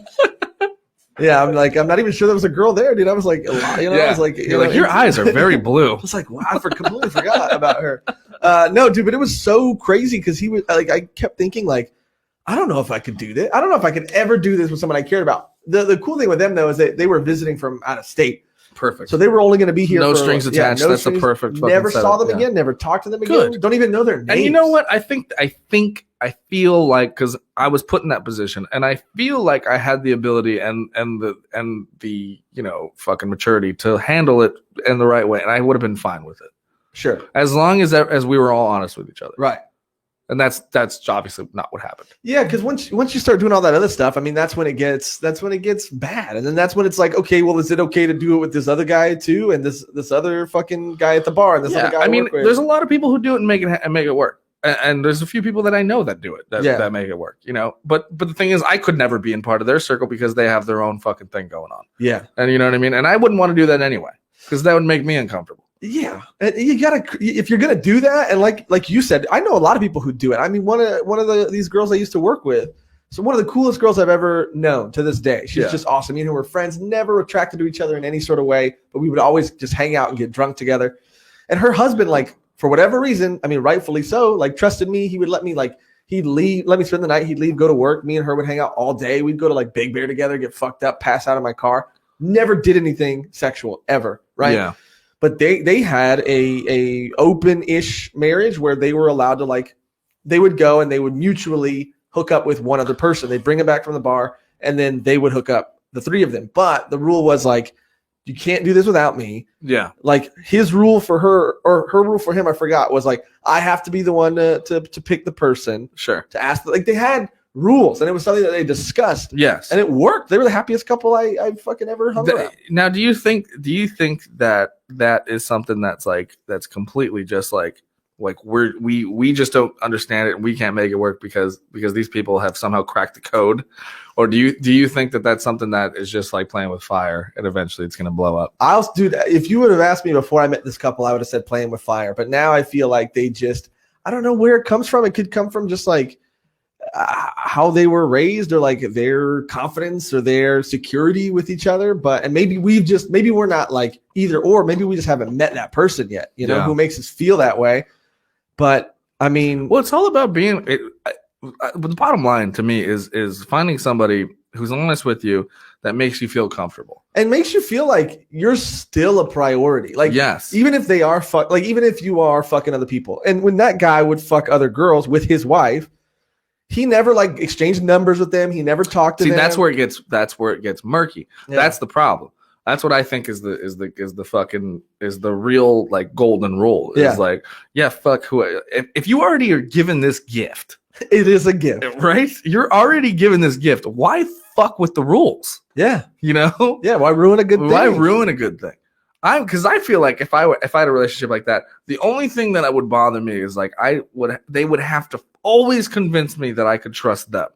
Yeah, I'm like, I'm not even sure there was a girl there, dude. I was like, I was like, your eyes are very blue. I was like, wow, I completely forgot about her. No, dude, but it was so crazy because he was like, I kept thinking like, I don't know if I could do this. I don't know if I could ever do this with someone I cared about. The cool thing with them though is that they were visiting from out of state. Perfect. So they were only going to be here. No strings attached. That's the perfect. Never saw them again. Never talked to them again. Good. Don't even know their names. And you know what? I feel like, because I was put in that position, and I feel like I had the ability and the fucking maturity to handle it in the right way, and I would have been fine with it. Sure. As long as we were all honest with each other. Right. And that's obviously not what happened. Yeah, because once you start doing all that other stuff, I mean, that's when it gets bad, and then that's when it's like, okay, well, is it okay to do it with this other guy too, and this other fucking guy at the bar, and this other guy? I mean, there's a lot of people who do it and make it work, and there's a few people that I know that do it that make it work, But the thing is, I could never be in part of their circle because they have their own fucking thing going on. Yeah, and you know what I mean. And I wouldn't want to do that anyway because that would make me uncomfortable. Yeah, and you gotta, if you're gonna do that, and like you said, I know a lot of people who do it. I mean, one of these girls I used to work with, so one of the coolest girls I've ever known to this day. She's just awesome. Me and her were friends, never attracted to each other in any sort of way, but we would always just hang out and get drunk together. And her husband, like, for whatever reason, I mean, rightfully so, like, trusted me. He would let me, like, he'd leave, let me spend the night. He'd leave, go to work. Me and her would hang out all day. We'd go to like Big Bear together, get fucked up, pass out in my car. Never did anything sexual ever, right? Yeah. But they had a open-ish marriage where they were allowed to like they would go and they would mutually hook up with one other person. They'd bring him back from the bar, and then they would hook up, the three of them. But the rule was like, you can't do this without me. Yeah. Like his rule for her or her rule for him, I forgot, was like, I have to be the one to pick the person. Sure. To ask. Like they had rules, and it was something that they discussed. Yes. And it worked. They were the happiest couple I fucking ever hung around. Now, do you think that is something that's completely just like we just don't understand it and we can't make it work because these people have somehow cracked the code? Or do you think that that's something that is just like playing with fire and eventually it's going to blow up? Dude, if you would have asked me before I met this couple, I would have said playing with fire. But now I feel like they just, I don't know where it comes from. It could come from just like how they were raised or like their confidence or their security with each other. And maybe we're not like either or. Maybe we just haven't met that person yet, who makes us feel that way. But I mean, well, it's all about being. But the bottom line to me is finding somebody who's honest with you that makes you feel comfortable and makes you feel like you're still a priority. Like, yes, even if they are even if you are fucking other people. And when that guy would fuck other girls with his wife, he never like exchanged numbers with them. He never talked to them. That's where it gets murky. Yeah. That's the problem. That's what I think is the real like golden rule. Is like, yeah, fuck who. If you already are given this gift, it is a gift, right? You're already given this gift. Why fuck with the rules? Yeah, Yeah. Why ruin a good thing? Why ruin a good thing? Because I feel like if I had a relationship like that, the only thing that would bother me is like they would have to always convince me that I could trust them.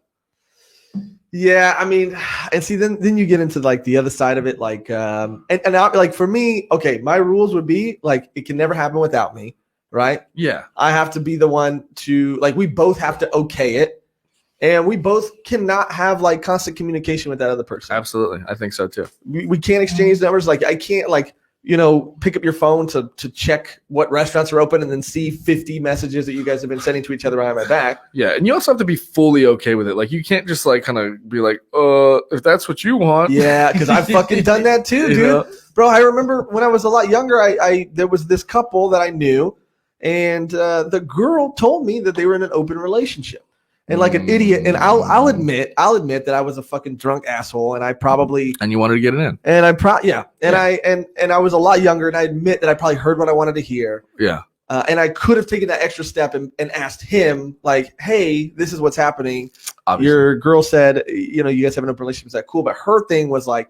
Yeah, I mean, and see, then you get into like the other side of it, like, and like for me, okay, my rules would be like it can never happen without me, right? Yeah, I have to be the one to like. We both have to okay it, and we both cannot have like constant communication with that other person. Absolutely, I think so too. We can't exchange numbers. Like I can't like pick up your phone to check what restaurants are open and then see 50 messages that you guys have been sending to each other behind my back. Yeah, and you also have to be fully okay with it. Like you can't just like kind of be like, if that's what you want. Yeah, because I've fucking done that too, dude. Bro, I remember when I was a lot younger, I there was this couple that I knew, and the girl told me that they were in an open relationship. And like an idiot, and I'll admit that I was a fucking drunk asshole, and I probably you wanted to get it in, and I was a lot younger, and I admit that I probably heard what I wanted to hear. Yeah, and I could have taken that extra step and asked him like, "Hey, this is what's happening. Obviously. Your girl said, you guys have an open relationship. Is that cool?" But her thing was like,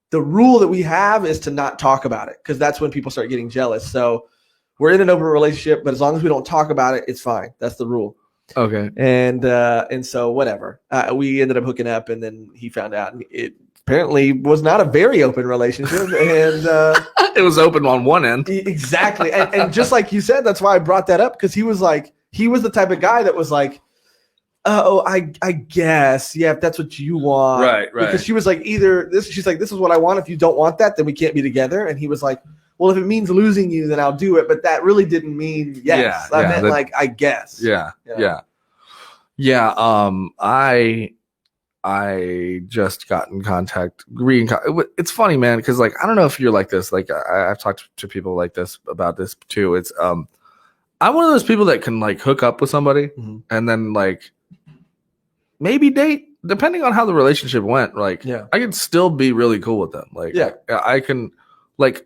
the rule that we have is to not talk about it because that's when people start getting jealous. So we're in an open relationship, but as long as we don't talk about it, it's fine. That's the rule. Okay. And so whatever. We ended up hooking up, and then he found out, and it apparently was not a very open relationship, and it was open on one end. Exactly. And just like you said, that's why I brought that up, because he was the type of guy that was like, I guess, yeah, if that's what you want. Right. Because she was like, she's like, this is what I want. If you don't want that, then we can't be together. And he was like, well, if it means losing you, then I'll do it. But that really didn't mean yes. I meant like, I guess. Yeah. I just got in contact. It's funny, man, because like I don't know if you're like this. Like I've talked to people like this about this too. It's I'm one of those people that can like hook up with somebody and then like maybe date, depending on how the relationship went. Like I can still be really cool with them. Like I can like.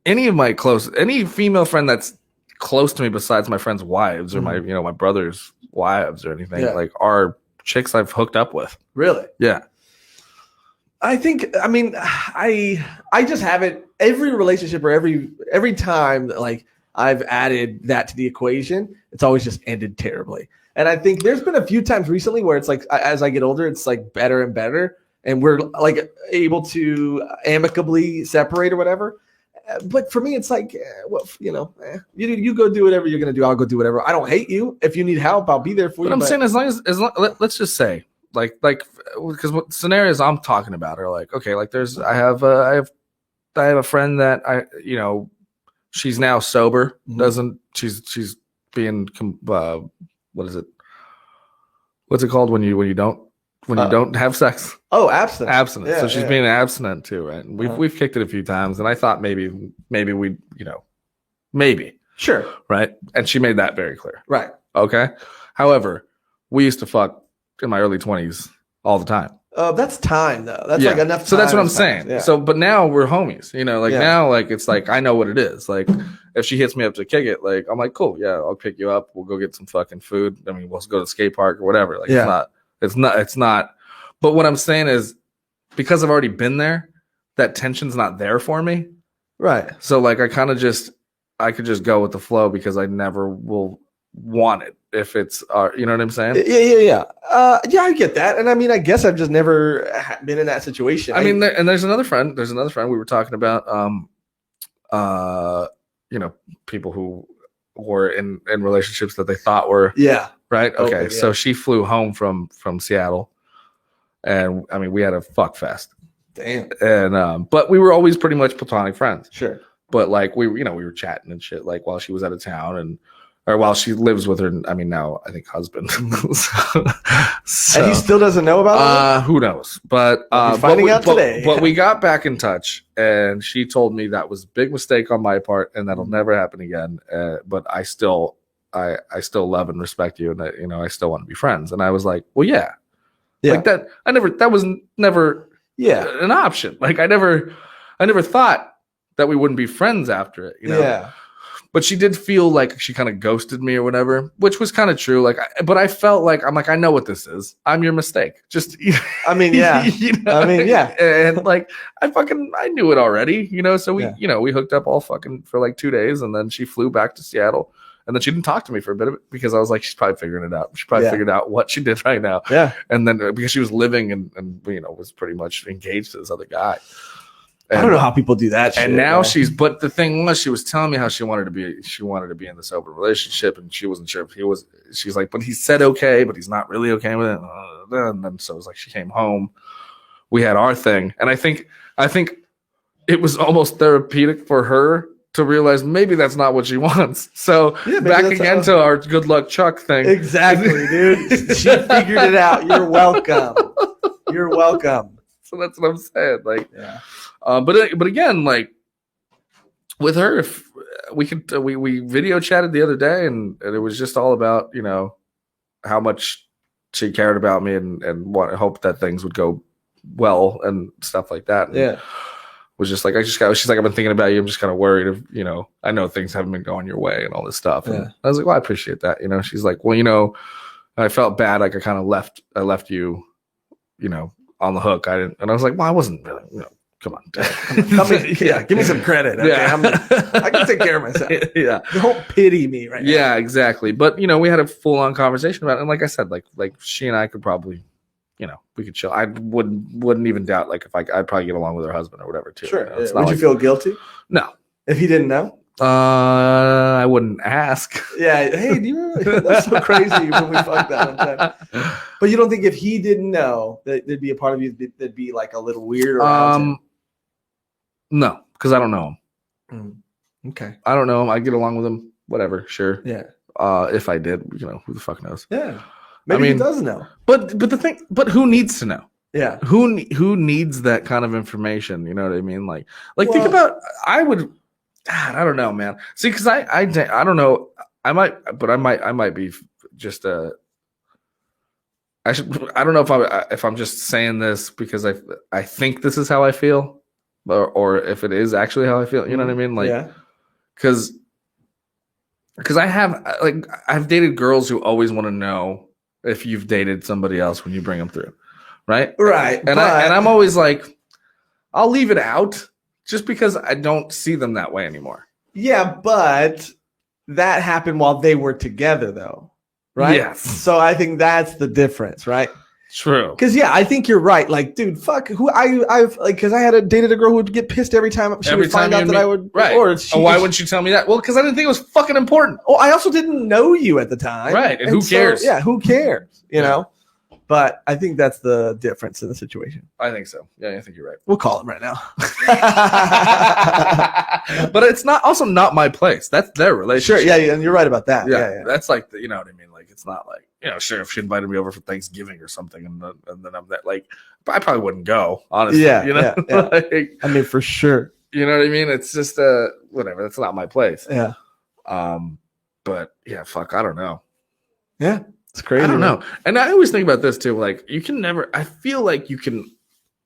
Any female friend that's close to me besides my friends' wives or my brother's wives or anything like are chicks I've hooked up with. Really? Yeah. I just haven't every relationship or every time like I've added that to the equation, it's always just ended terribly. And I think there's been a few times recently where it's like as I get older, it's like better and better, and we're like able to amicably separate or whatever. But for me, it's like, you go do whatever you're going to do. I'll go do whatever. I don't hate you. If you need help, I'll be there for you. But I'm saying as long let's just say like because what scenarios I'm talking about are like, okay, like I have a friend that she's now sober. She's being what is it? What's it called when you don't have sex? Oh, abstinent. Yeah, so she's being abstinent too, right? And we've kicked it a few times, and I thought maybe we maybe sure, right. And she made that very clear, right? Okay. However, we used to fuck in my early 20s all the time. That's time though. That's like enough time. So that's what I'm saying. Yeah. So, but now we're homies, now, like, it's like, I know what it is. Like, if she hits me up to kick it, like, I'm like, cool. Yeah. I'll pick you up. We'll go get some fucking food. I mean, we'll go to the skate park or whatever. Like, it's not. But what I'm saying is, because I've already been there, that tension's not there for me. Right. So, like, I could just go with the flow because I never will want it if it's, you know what I'm saying? Yeah. I get that. And I mean, I guess I've just never been in that situation. I mean, there's another friend we were talking about, people who were in relationships that they thought were, right. Okay. So she flew home from Seattle, and I mean, we had a fuck fest. Damn. And, but we were always pretty much platonic friends. Sure. But like we were chatting and shit, like while she was out of town or while she lives with her, I mean, now I think husband. So, and he still doesn't know about it? Who knows? But finding out today. But we got back in touch, and she told me that was a big mistake on my part, and that'll never happen again. But I still love and respect you, and I still want to be friends. And I was like, well, yeah. Like that. That was never an option. Like I never thought that we wouldn't be friends after it. Yeah. But she did feel like she kind of ghosted me or whatever, which was kind of true. Like, but I felt like I know what this is. I'm your mistake. Just, I mean, yeah. And like, I knew it already, So we hooked up all fucking for like 2 days, and then she flew back to Seattle, and then she didn't talk to me for a bit of it because I was like, she's probably figuring it out. She probably figured out what she did right now. Yeah. And then because she was living and was pretty much engaged to this other guy. And, I don't know how people do that shit. And now but the thing was, she was telling me how she wanted to be in this open relationship, and she wasn't sure if he was. She's like, but he said okay, but he's not really okay with it. And then so it was like she came home, we had our thing, and I think it was almost therapeutic for her to realize maybe that's not what she wants. So back again to our good luck Chuck thing. Exactly, dude. She figured it out. You're welcome. You're welcome. So that's what I'm saying. Like, but again, like with her, if we could, we video chatted the other day, and it was just all about how much she cared about me and hoped that things would go well and stuff like that. And was just like she's like, I've been thinking about you. I'm just kind of worried if I know things haven't been going your way and all this stuff. And I was like, well, I appreciate that. She's like, well, I felt bad. Like I left you, on the hook. I didn't, and I was like, well, I wasn't really, come on. Give me some credit. Okay? I can take care of myself. Don't pity me right now. Yeah, exactly. But we had a full on conversation about it. And like I said, like she and I could probably, we could chill. I wouldn't even doubt like if I'd probably get along with her husband or whatever too. Sure. Would you feel guilty? No. If he didn't know? I wouldn't ask. Yeah. Hey, do you remember? That's so crazy when we fucked that one time. But you don't think if he didn't know that there'd be a part of you that'd be like a little weird around him? No, because I don't know him. Okay. I don't know him. I get along with him. Whatever. Sure. Yeah. If I did, who the fuck knows? Yeah. Maybe he does know. But who needs to know? Yeah. Who needs that kind of information? You know what I mean? Like think about. I would. God, I don't know, man. See, because I don't know. I might be just a. I don't know if I'm just saying this because I think this is how I feel, or if it is actually how I feel. You know what I mean? Like, because I've dated girls who always want to know if you've dated somebody else when you bring them through, right? Right. And I'm always like, I'll leave it out just because I don't see them that way anymore. Yeah, but that happened while they were together, though. Right? Yes. So I think that's the difference, right? True. Because I think you're right. Like, dude, fuck who I've like because I dated a girl who would get pissed every time she would find out that I would. Right. Why wouldn't you tell me that? Well, because I didn't think it was fucking important. Oh, I also didn't know you at the time. Right. And who cares? So, who cares? You know? But I think that's the difference in the situation. I think so. Yeah, I think you're right. We'll call him right now. But it's also not my place. That's their relationship. Sure, yeah, and you're right about that. Yeah. That's like, you know what I mean? Like, it's not like, sure, if she invited me over for Thanksgiving or something, and then I'm that, like, I probably wouldn't go, honestly. Yeah, Yeah. Like, I mean, for sure. You know what I mean? It's just, whatever. That's not my place. Yeah. But, yeah, fuck, I don't know. Yeah, it's crazy. I don't know. And I always think about this too. Like, you can never, I feel like you can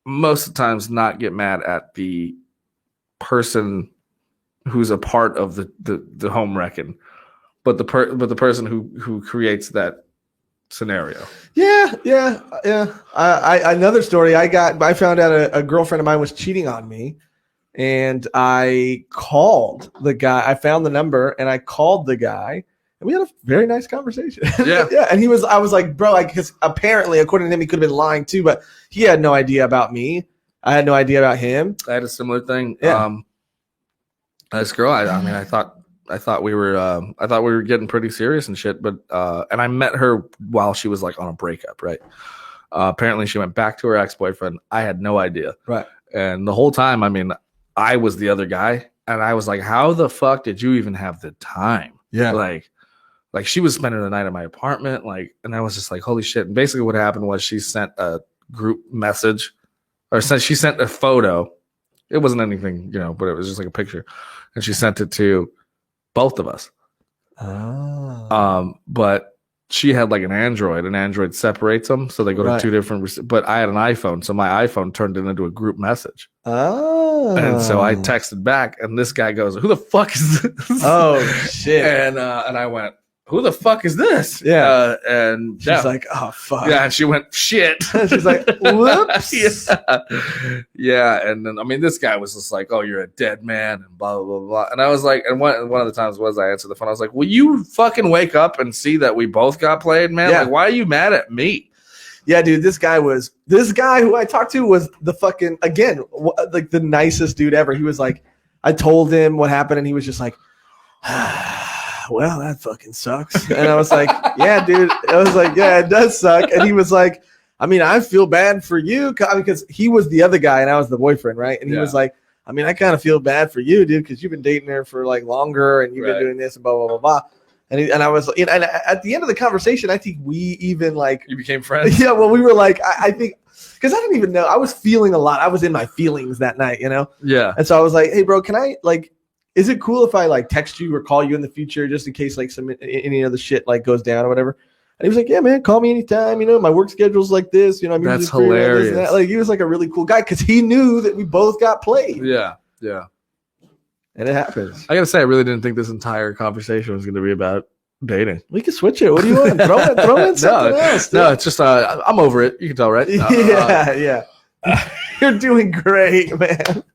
most of the times not get mad at the person who's a part of the home wrecking, but the person who creates that scenario. Yeah. I another story I found out a girlfriend of mine was cheating on me, and I called the guy. I found the number and I called the guy, and we had a very nice conversation. Yeah. Yeah. And I was like, bro, because apparently, according to him, he could have been lying too, but he had no idea about me. I had no idea about him. I had a similar thing. Yeah. This girl, I thought we were getting pretty serious and shit, but and I met her while she was like on a breakup, right? Apparently she went back to her ex-boyfriend. I had no idea. Right. And the whole time, I mean, I was the other guy, and I was like, how the fuck did you even have the time? Yeah. Like she was spending the night at my apartment, like, and I was just like, holy shit. And basically what happened was she sent a group message, or she sent a photo. It wasn't anything, but it was just like a picture. And she sent it to both of us. Oh. But she had like an Android. An Android separates them, so they go to two different. But I had an iPhone, so my iPhone turned it into a group message. Oh. And so I texted back, and this guy goes, "Who the fuck is this?" Oh shit! And I went, "Who the fuck is this?" Yeah. And she's like, "Oh fuck." Yeah, and she went, "Shit." She's like, "Whoops." Yeah. And then, I mean, this guy was just like, "Oh, you're a dead man," and blah blah blah blah. And I was like, and one of the times was I answered the phone. I was like, "Will you fucking wake up and see that we both got played, man? Yeah. Like, why are you mad at me?" Yeah, dude, this guy who I talked to was the fucking, again, like the nicest dude ever. He was like, I told him what happened, and he was just like, well, that fucking sucks. And I was like, yeah, dude. I was like, yeah, it does suck. And he was like, I mean, I feel bad for you, because he was the other guy and I was the boyfriend, right? And he was like, I mean, I kind of feel bad for you, dude, because you've been dating her for like longer, and you've been doing this and blah blah blah blah. And I was, and at the end of the conversation, I think we even like, you became friends. Yeah, well, we were like, I think, because I didn't even know. I was feeling a lot. I was in my feelings that night, Yeah. And so I was like, hey, bro, can I is it cool if I like text you or call you in the future just in case like any other shit like goes down or whatever? And he was like, yeah, man, call me anytime. My work schedule's like this. I'm That's hilarious. That. Like, he was like a really cool guy because he knew that we both got played. Yeah. And it happens. I gotta say, I really didn't think this entire conversation was going to be about dating. We can switch it. What do you want? throw in something else. Dude. No, it's just I'm over it. You can tell, right? No, yeah. You're doing great, man.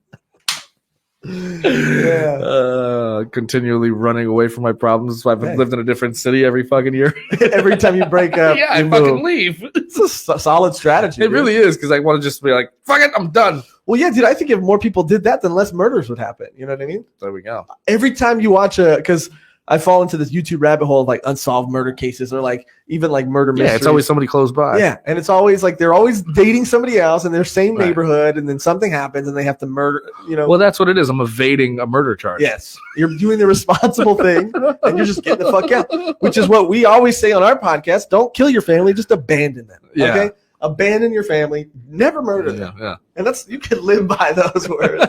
Yeah. Continually running away from my problems. I've lived in a different city every fucking year. Every time you break up, yeah, I fucking leave. It's a solid strategy. It really is, because I want to just be like, fuck it, I'm done. Well, yeah, dude, I think if more people did that, then less murders would happen. You know what I mean? There we go. Every time you watch because I fall into this YouTube rabbit hole of like unsolved murder cases, or like even like murder mysteries. Yeah, it's always somebody close by. Yeah, and it's always like they're always dating somebody else in their same neighborhood, and then something happens and they have to murder. Well, that's what it is. I'm evading a murder charge. Yes, you're doing the responsible thing, and you're just getting the fuck out. Which is what we always say on our podcast: don't kill your family, just abandon them. Yeah. Okay, abandon your family, never murder them. Yeah. And you can live by those words.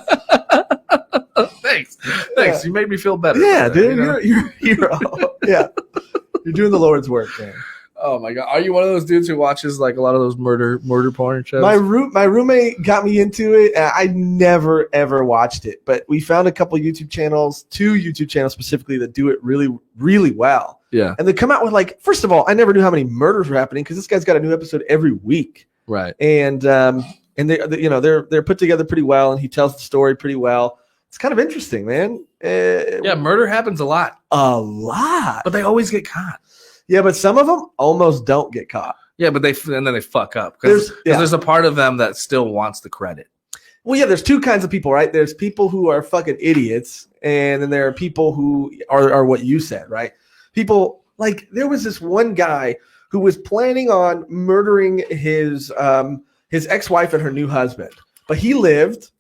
Thanks. You made me feel better. Yeah, dude, you're a hero. Yeah, you're doing the Lord's work, man. Oh my god, are you one of those dudes who watches like a lot of those murder porn shows? My roommate got me into it. And I never ever watched it, but we found a couple YouTube channels, 2 YouTube channels specifically that do it really, really well. Yeah, and they come out with like, first of all, I never knew how many murders were happening because this guy's got a new episode every week. Right, and they're put together pretty well, and he tells the story pretty well. It's kind of interesting, man. Yeah, murder happens a lot. But they always get caught. Yeah, but some of them almost don't get caught. Yeah, but then they fuck up because there's a part of them that still wants the credit. Well, yeah, there's 2 kinds of people, right? There's people who are fucking idiots, and then there are people who are what you said, right? People like, there was this one guy who was planning on murdering his ex-wife and her new husband, but he lived,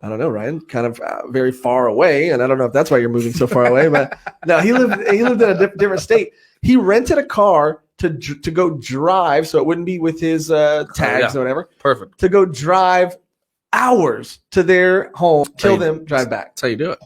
I don't know, Ryan, kind of very far away, and I don't know if that's why you're moving so far away, but no, he lived in a different state. He rented a car to go drive, so it wouldn't be with his tags or whatever. Perfect. To go drive hours to their home, kill them, drive back. That's how you do it.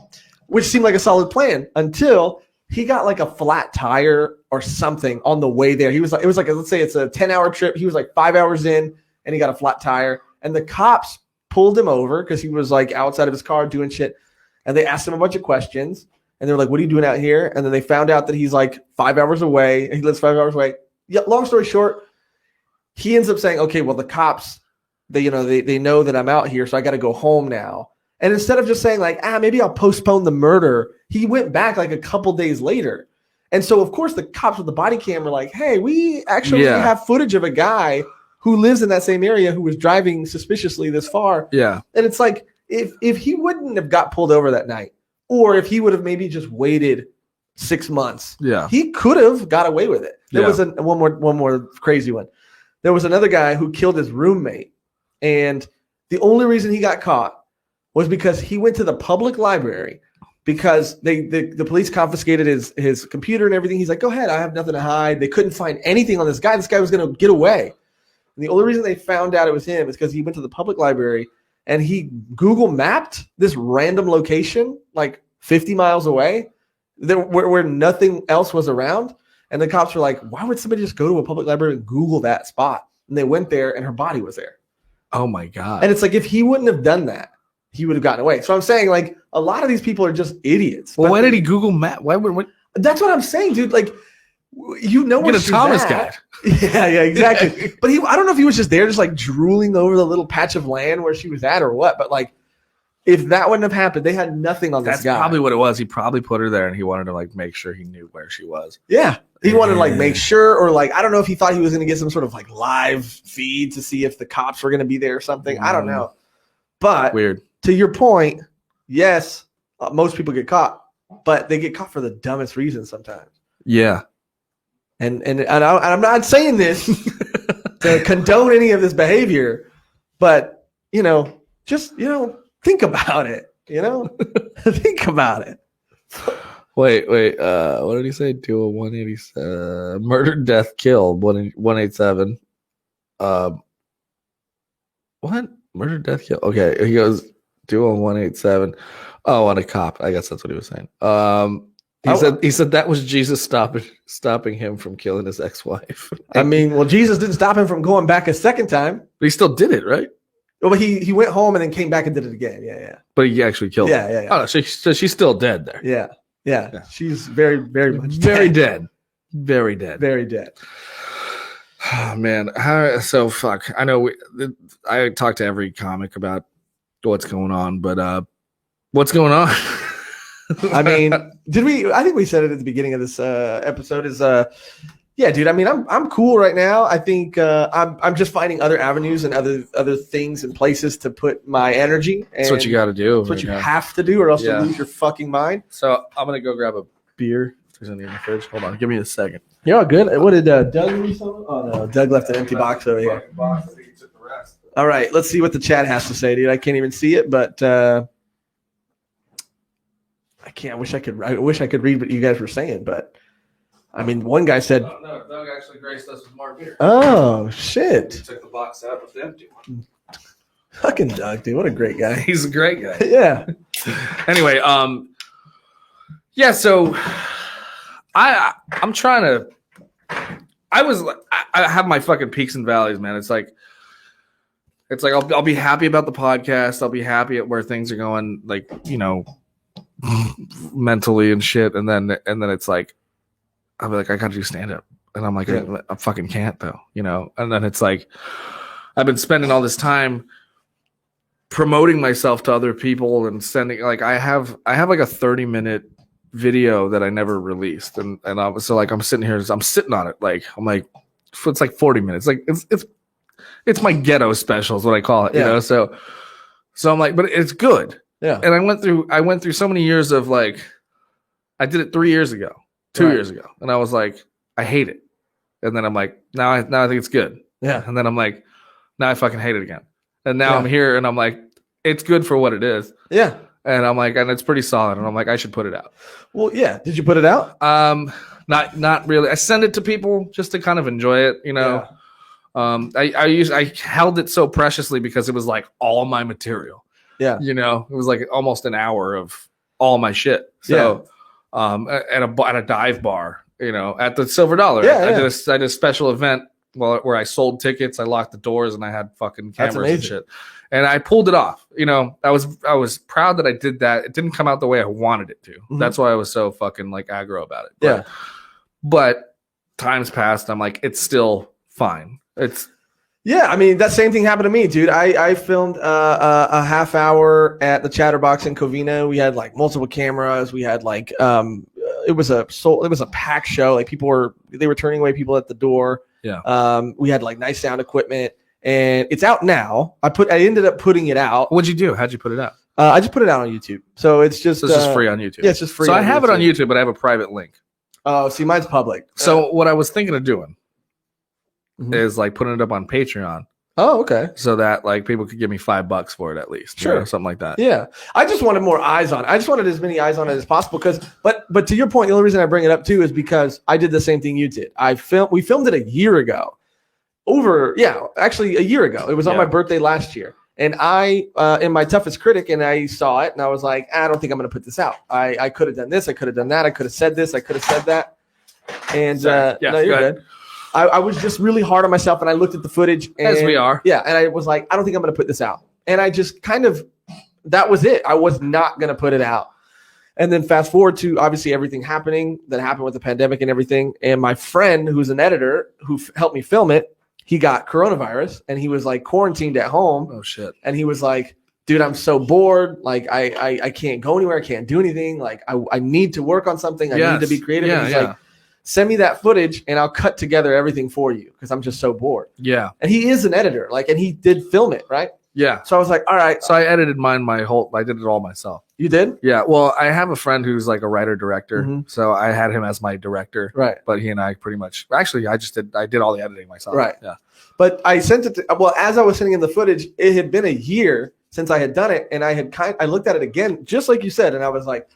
Which seemed like a solid plan until he got like a flat tire or something on the way there. It was like, let's say it's a 10-hour trip. He was like 5 hours in and he got a flat tire. And the cops pulled him over because he was like outside of his car doing shit. And they asked him a bunch of questions. And they're like, what are you doing out here? And then they found out that he's like 5 hours away. He lives 5 hours away. Yeah, long story short, he ends up saying, okay, well, the cops, they know that I'm out here, so I got to go home now. And instead of just saying like, maybe I'll postpone the murder, he went back like a couple days later. And so, of course, the cops with the body cam were like, hey, we actually have footage of a guy who lives in that same area who was driving suspiciously this far. Yeah. And it's like, if he wouldn't have got pulled over that night, or if he would have maybe just waited 6 months, he could have got away with it. There was one more crazy one. There was another guy who killed his roommate. And the only reason he got caught was because he went to the public library because the police confiscated his computer and everything. He's like, go ahead, I have nothing to hide. They couldn't find anything on this guy. This guy was going to get away. And the only reason they found out it was him is because he went to the public library and he Google mapped this random location like 50 miles away where nothing else was around. And the cops were like, why would somebody just go to a public library and Google that spot? And they went there and her body was there. Oh, my God. And it's like, if he wouldn't have done that, he would have gotten away. So I'm saying, like, a lot of these people are just idiots. Well, why did he Google Map? That's what I'm saying, dude. Like, get a Thomas guide. Yeah, exactly. But I don't know if he was just there, just like drooling over the little patch of land where she was at or what. But like, if that wouldn't have happened, they had nothing on this guy. That's probably what it was. He probably put her there and he wanted to like make sure he knew where she was. Yeah. He wanted to like make sure, or like, I don't know if he thought he was going to get some sort of like live feed to see if the cops were going to be there or something. I don't know. But weird. To your point, yes, most people get caught, but they get caught for the dumbest reasons sometimes. Yeah. And I'm not saying this to condone any of this behavior, but, just, think about it, think about it. Wait. What did he say? Do a 187 murder, death, kill 187. What? Murder, death, kill. Okay, he goes do a 187. Oh, on a cop. I guess that's what he was saying. He said that was Jesus stopping him from killing his ex-wife. I mean, well, Jesus didn't stop him from going back a second time. But he still did it, right? Well, he went home and then came back and did it again. Yeah. But he actually killed her. Yeah. Oh, so she's still dead there. Yeah. She's very, very much very dead. Very dead. Very dead. Oh, man. So fuck. I know I talk to every comic about what's going on, but what's going on? I mean, I think we said it at the beginning of this episode is yeah, dude. I mean, I'm cool right now. I think I'm just finding other avenues and other things and places to put my energy. And that's what you got to do. That's what you have to do, or else you'll lose your fucking mind. So I'm gonna go grab a beer. If there's any in the fridge. Hold on, give me a second. You're all good. What did Doug leave something? Oh no, Doug left an empty box over here. I think he took the rest. All right, let's see what the chat has to say, dude. I can't even see it, but I can't. I wish I could read what you guys were saying, but. I mean, one guy said... No, Doug actually graced us with more beer. Oh, shit. He took the box out with the empty one. Fucking Doug, dude. What a great guy. He's a great guy. Yeah. Anyway, yeah, so I'm trying to... I have my fucking peaks and valleys, man. It's like I'll be happy about the podcast. I'll be happy at where things are going, like, mentally and shit. And then it's like, I'll be like, I gotta do stand up. And I'm like, I fucking can't though, And then it's like, I've been spending all this time promoting myself to other people and sending, like, I have like a 30-minute video that I never released. And I'm sitting here, I'm sitting on it. Like, I'm like, it's like 40 minutes. Like it's my ghetto special is what I call it, So I'm like, but it's good. Yeah. And I went through so many years of like, I did it 3 years ago. 2 years ago, and I was like, I hate it, and then I'm like, now I think it's good, and then I'm like, now I fucking hate it again, and now I'm here, and I'm like, it's good for what it is, and I'm like, and it's pretty solid, and I'm like, I should put it out. Well, yeah, did you put it out? Not really. I send it to people just to kind of enjoy it, I held it so preciously because it was like all my material, it was like almost an hour of all my shit, so. at a dive bar, at the Silver Dollar. I did a special event where I sold tickets. I locked the doors and I had fucking cameras and shit. And I pulled it off. I was proud that I did that. It didn't come out the way I wanted it to. Mm-hmm. That's why I was so fucking like aggro about it. But times passed. I'm like, it's still fine. Yeah, I mean, that same thing happened to me, dude. I filmed a half hour at the Chatterbox in Covina. We had like multiple cameras. We had like it was a packed show. Like they were turning away people at the door. Yeah. We had like nice sound equipment, and it's out now. I ended up putting it out. What'd you do? How'd you put it out? I just put it out on YouTube. So it's just free on YouTube. Yeah, it's just free. So I have it on YouTube, but I have a private link. Oh, see, mine's public. So what I was thinking of doing is like putting it up on Patreon. Oh, okay. So that like people could give me $5 for it at least. Sure. Something like that. Yeah. I just wanted more eyes on it. I just wanted as many eyes on it as possible but to your point, the only reason I bring it up too is because I did the same thing you did. We filmed it a year ago. Actually a year ago. It was on my birthday last year. And I, in my toughest critic, and I saw it and I was like, I don't think I'm going to put this out. I could have done this. I could have done that. I could have said this. I could have said that. And no, you're good. I was just really hard on myself, and I looked at the footage. And, as we are. Yeah, and I was like, I don't think I'm going to put this out. And I just that was it. I was not going to put it out. And then fast forward to obviously everything happening that happened with the pandemic and everything. And my friend, who's an editor, who helped me film it, he got coronavirus, and he was like quarantined at home. Oh, shit. And he was like, dude, I'm so bored. Like, I can't go anywhere. I can't do anything. Like, I need to work on something. I need to be creative. Yeah, and he's like, send me that footage and I'll cut together everything for you because I'm just so bored. Yeah. And he is an editor, and he did film it, right? Yeah. So I was like, all right. So I edited mine I did it all myself. You did? Yeah. Well, I have a friend who's like a writer-director. Mm-hmm. So I had him as my director. Right. But he and I pretty much, actually, I did all the editing myself. Right. Yeah. But I sent it as I was sending in the footage, it had been a year since I had done it. And I looked at it again, just like you said. And I was like,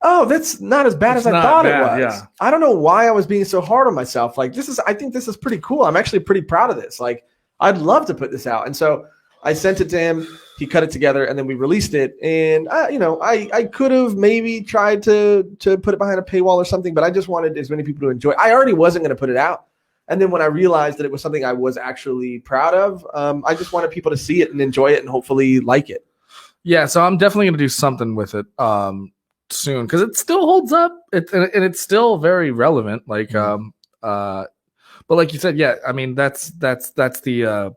oh, that's not as bad as I thought it was. Yeah. I don't know why I was being so hard on myself. Like, I think this is pretty cool. I'm actually pretty proud of this. Like, I'd love to put this out. And so I sent it to him. He cut it together, and then we released it. And I could have maybe tried to put it behind a paywall or something, but I just wanted as many people to enjoy it. I already wasn't going to put it out. And then when I realized that it was something I was actually proud of, I just wanted people to see it and enjoy it and hopefully like it. Yeah, so I'm definitely going to do something with it soon because it still holds up and it's still very relevant. Like, but like you said, yeah, I mean that's the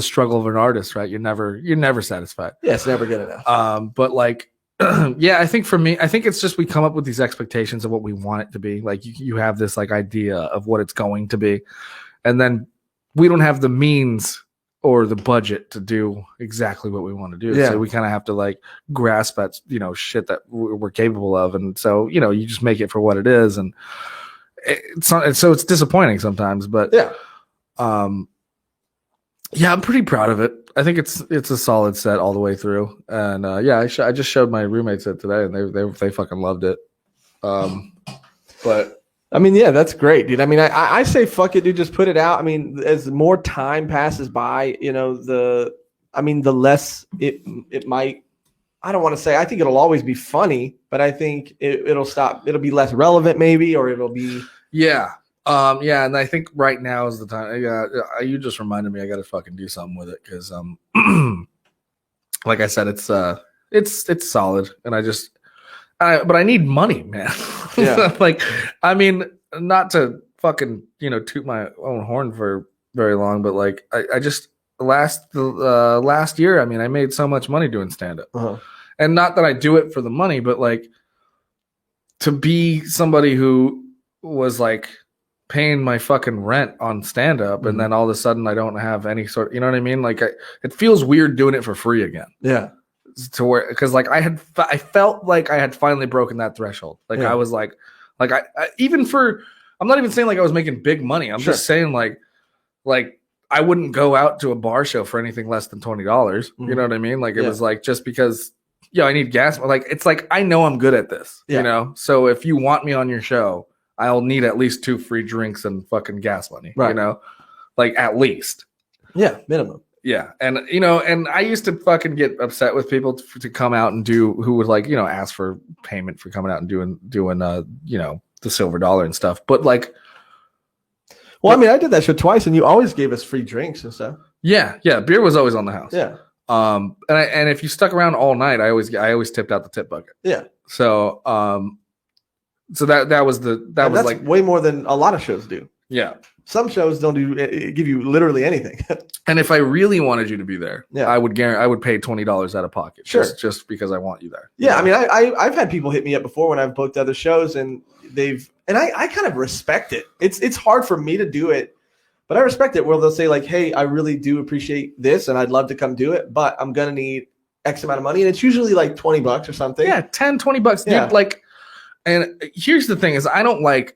struggle of an artist, right? You're never satisfied. Yeah, it's never good enough. But like, yeah, I think for me, I think it's just we come up with these expectations of what we want it to be. Like you have this like idea of what it's going to be, and then we don't have the means or the budget to do exactly what we want to do. Yeah. So we kind of have to like grasp at shit that we're capable of, and so you just make it for what it is, and so it's disappointing sometimes, but yeah. Yeah, I'm pretty proud of it. I think it's a solid set all the way through, and I just showed my roommates it today, and they fucking loved it. But I mean, yeah, that's great, dude. I mean, I say fuck it, dude. Just put it out. I mean, as more time passes by, the less it might. I don't want to say. I think it'll always be funny, but I think it'll stop. It'll be less relevant, maybe, or it'll be. Yeah. Yeah, and I think right now is the time. Yeah, you just reminded me I got to fucking do something with it because, like I said, it's solid, and but I need money, man. Yeah. Like, I mean, not to fucking toot my own horn for very long, but like I just last year, I mean, I made so much money doing stand up, and not that I do it for the money, but like to be somebody who was like paying my fucking rent on stand up, and then all of a sudden I don't have any sort, you know what I mean? Like it feels weird doing it for free again. Yeah. To where, because like I felt like I had finally broken that threshold. Like I was like I even for, I'm not even saying like I was making big money. I'm just saying like I wouldn't go out to a bar show for anything less than $20. You know what I mean? Like it was like, just because I need gas. Like it's like I know I'm good at this. So if you want me on your show, I'll need at least 2 free drinks and fucking gas money. Right. Like at least. Yeah, minimum. Yeah, and and I used to fucking get upset with people to come out and who would like ask for payment for coming out and doing the silver dollar and stuff. But like, well, I mean, I did that show twice, and you always gave us free drinks and stuff. Yeah, beer was always on the house. Yeah. And if you stuck around all night, I always tipped out the tip bucket. Yeah. So so that was like way more than a lot of shows do. Yeah. Some shows don't give you literally anything. And if I really wanted you to be there, yeah, I would pay $20 out of pocket. Sure. Just because I want you there. Yeah. I mean, I've had people hit me up before when I've booked other shows, and I kind of respect it. It's hard for me to do it, but I respect it where they'll say like, hey, I really do appreciate this and I'd love to come do it, but I'm going to need X amount of money. And it's usually like $20 or something. Yeah. $10-$20. Yeah. Dude, like, and here's the thing is I don't like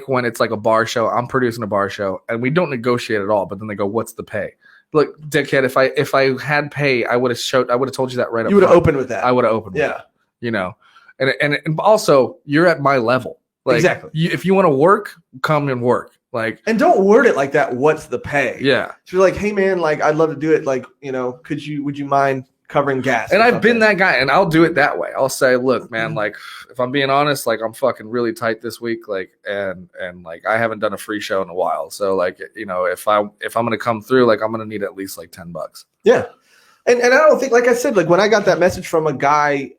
when it's like a bar show. I'm producing a bar show and we don't negotiate at all, but then they go, what's the pay? Look, dickhead, if I had pay, I would have told you that right up. You would have opened with that. I would have opened with that. And also you're at my level. Like, exactly. If you want to work, come and work. Like, and don't word it like that. What's the pay? Yeah. So you're like, hey man, like I'd love to do it. Like, would you mind covering gas? And I've been that guy, and I'll do it that way. I'll say, look, man, like if I'm being honest, like I'm fucking really tight this week, like and like I haven't done a free show in a while. So like, if I'm gonna come through, like I'm gonna need at least like $10. Yeah. And I don't think, like I said, like when I got that message from a guy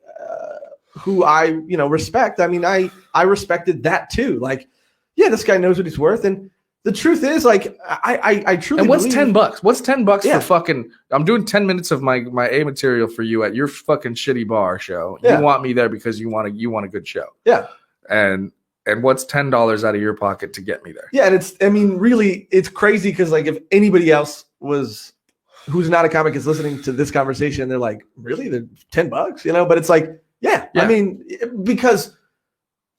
who I, respect, I mean, I respected that too. Like, yeah, this guy knows what he's worth. And the truth is, like, I truly. And what's $10? What's $10 yeah. for fucking? I'm doing 10 minutes of my A material for you at your fucking shitty bar show. Yeah. You want me there because you want a good show. Yeah. And what's $10 out of your pocket to get me there? Yeah, and really, it's crazy because like if anybody else who's not a comic is listening to this conversation, they're like, really, they're $10, But it's like, yeah. I mean, because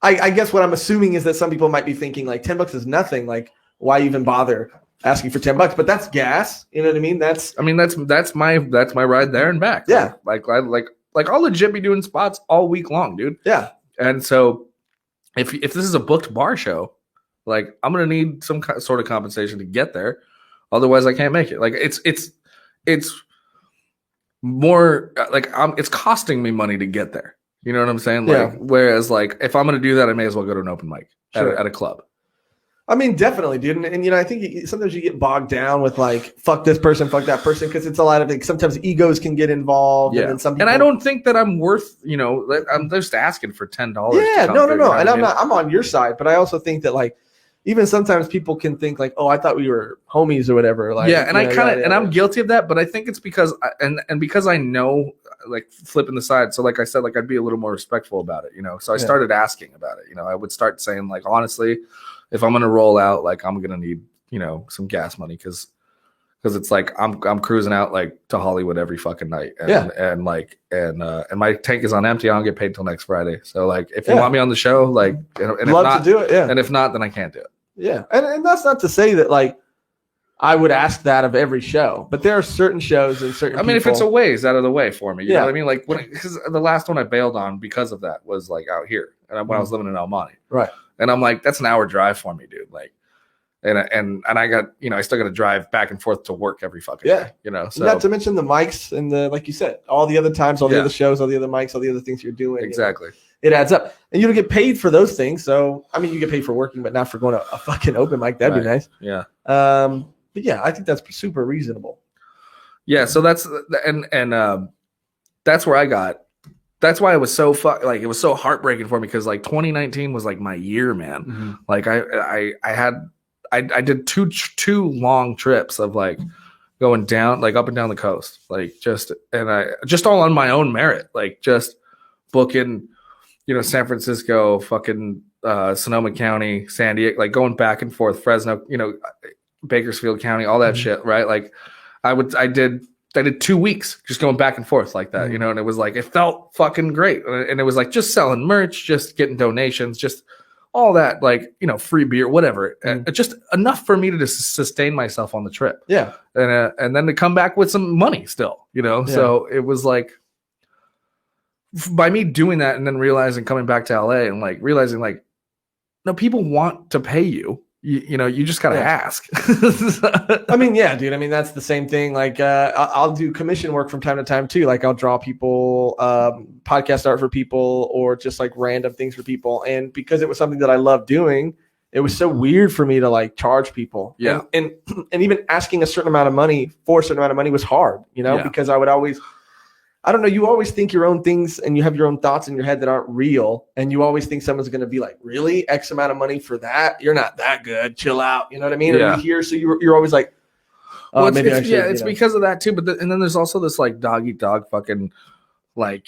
I guess what I'm assuming is that some people might be thinking like $10 is nothing. Like, why even bother asking for $10? But that's gas. You know what I mean? That's my ride there and back. Yeah. Like I'll legit be doing spots all week long, dude. Yeah. And so if this is a booked bar show, like I'm gonna need some sort of compensation to get there. Otherwise, I can't make it. Like it's more like it's costing me money to get there. You know what I'm saying? Like, whereas like if I'm gonna do that, I may as well go to an open mic at a club. I mean, definitely, dude. And I think sometimes you get bogged down with like, fuck this person, fuck that person, because it's a lot of like, sometimes egos can get involved. Yeah. And I don't think that I'm worth, I'm just asking for $10. Yeah, no. And I'm on your side, but I also think that like, even sometimes people can think like, oh, I thought we were homies or whatever. Like, yeah, and I'm guilty of that, but I think it's because because I know, like flipping the side. So like I said, like I'd be a little more respectful about it, So I started asking about it. I would start saying like, honestly, if I'm gonna roll out, like I'm gonna need, some gas money because it's like I'm cruising out like to Hollywood every fucking night, and my tank is on empty. I don't get paid till next Friday. So like, if you want me on the show, like, and love to do it, and if not, then I can't do it. Yeah, and that's not to say that like I would ask that of every show, but there are certain shows and certain. I mean, if it's a ways out of the way for me, you know what I mean? Like because the last one I bailed on because of that was like out here, and when I was living in El Monte, right? And I'm like, that's an hour drive for me, dude. Like, and I got I still got to drive back and forth to work every fucking day, So not to mention the mics and the like you said, all the other times, all the other shows, all the other mics, all the other things you're doing. Exactly. It adds up, and you don't get paid for those things. So I mean, you get paid for working, but not for going to a fucking open mic. That'd be nice. Yeah. But yeah, I think that's super reasonable. Yeah. So that's and that's where I got. That's why it was so it was so heartbreaking for me because like 2019 was like my year, man. Mm-hmm. Like I did two long trips of like going down like up and down the coast, like just all on my own merit, like just booking. San Francisco, fucking Sonoma County, San Diego, like going back and forth, Fresno, Bakersfield County, all that shit, right? Like I did 2 weeks just going back and forth like that, and it was like, it felt fucking great. And it was like just selling merch, just getting donations, just all that, like, free beer, whatever. Just enough for me to just sustain myself on the trip. Yeah. And then to come back with some money still, So it was like, by me doing that and then coming back to LA and like realizing like, no, people want to pay you, you just got to ask. I mean, yeah, dude. I mean, that's the same thing. Like, I'll do commission work from time to time too. Like, I'll draw people, podcast art for people, or just like random things for people. And because it was something that I love doing, it was so weird for me to like charge people. Yeah. And even asking a certain amount of money for a certain amount of money was hard, because I would always, I don't know, you always think your own things and you have your own thoughts in your head that aren't real. And you always think someone's going to be like, really? X amount of money for that? You're not that good. Chill out. You know what I mean? Yeah. Or you hear, so you're always like, well, it's because of that too. But and then there's also this like dog eat dog fucking like,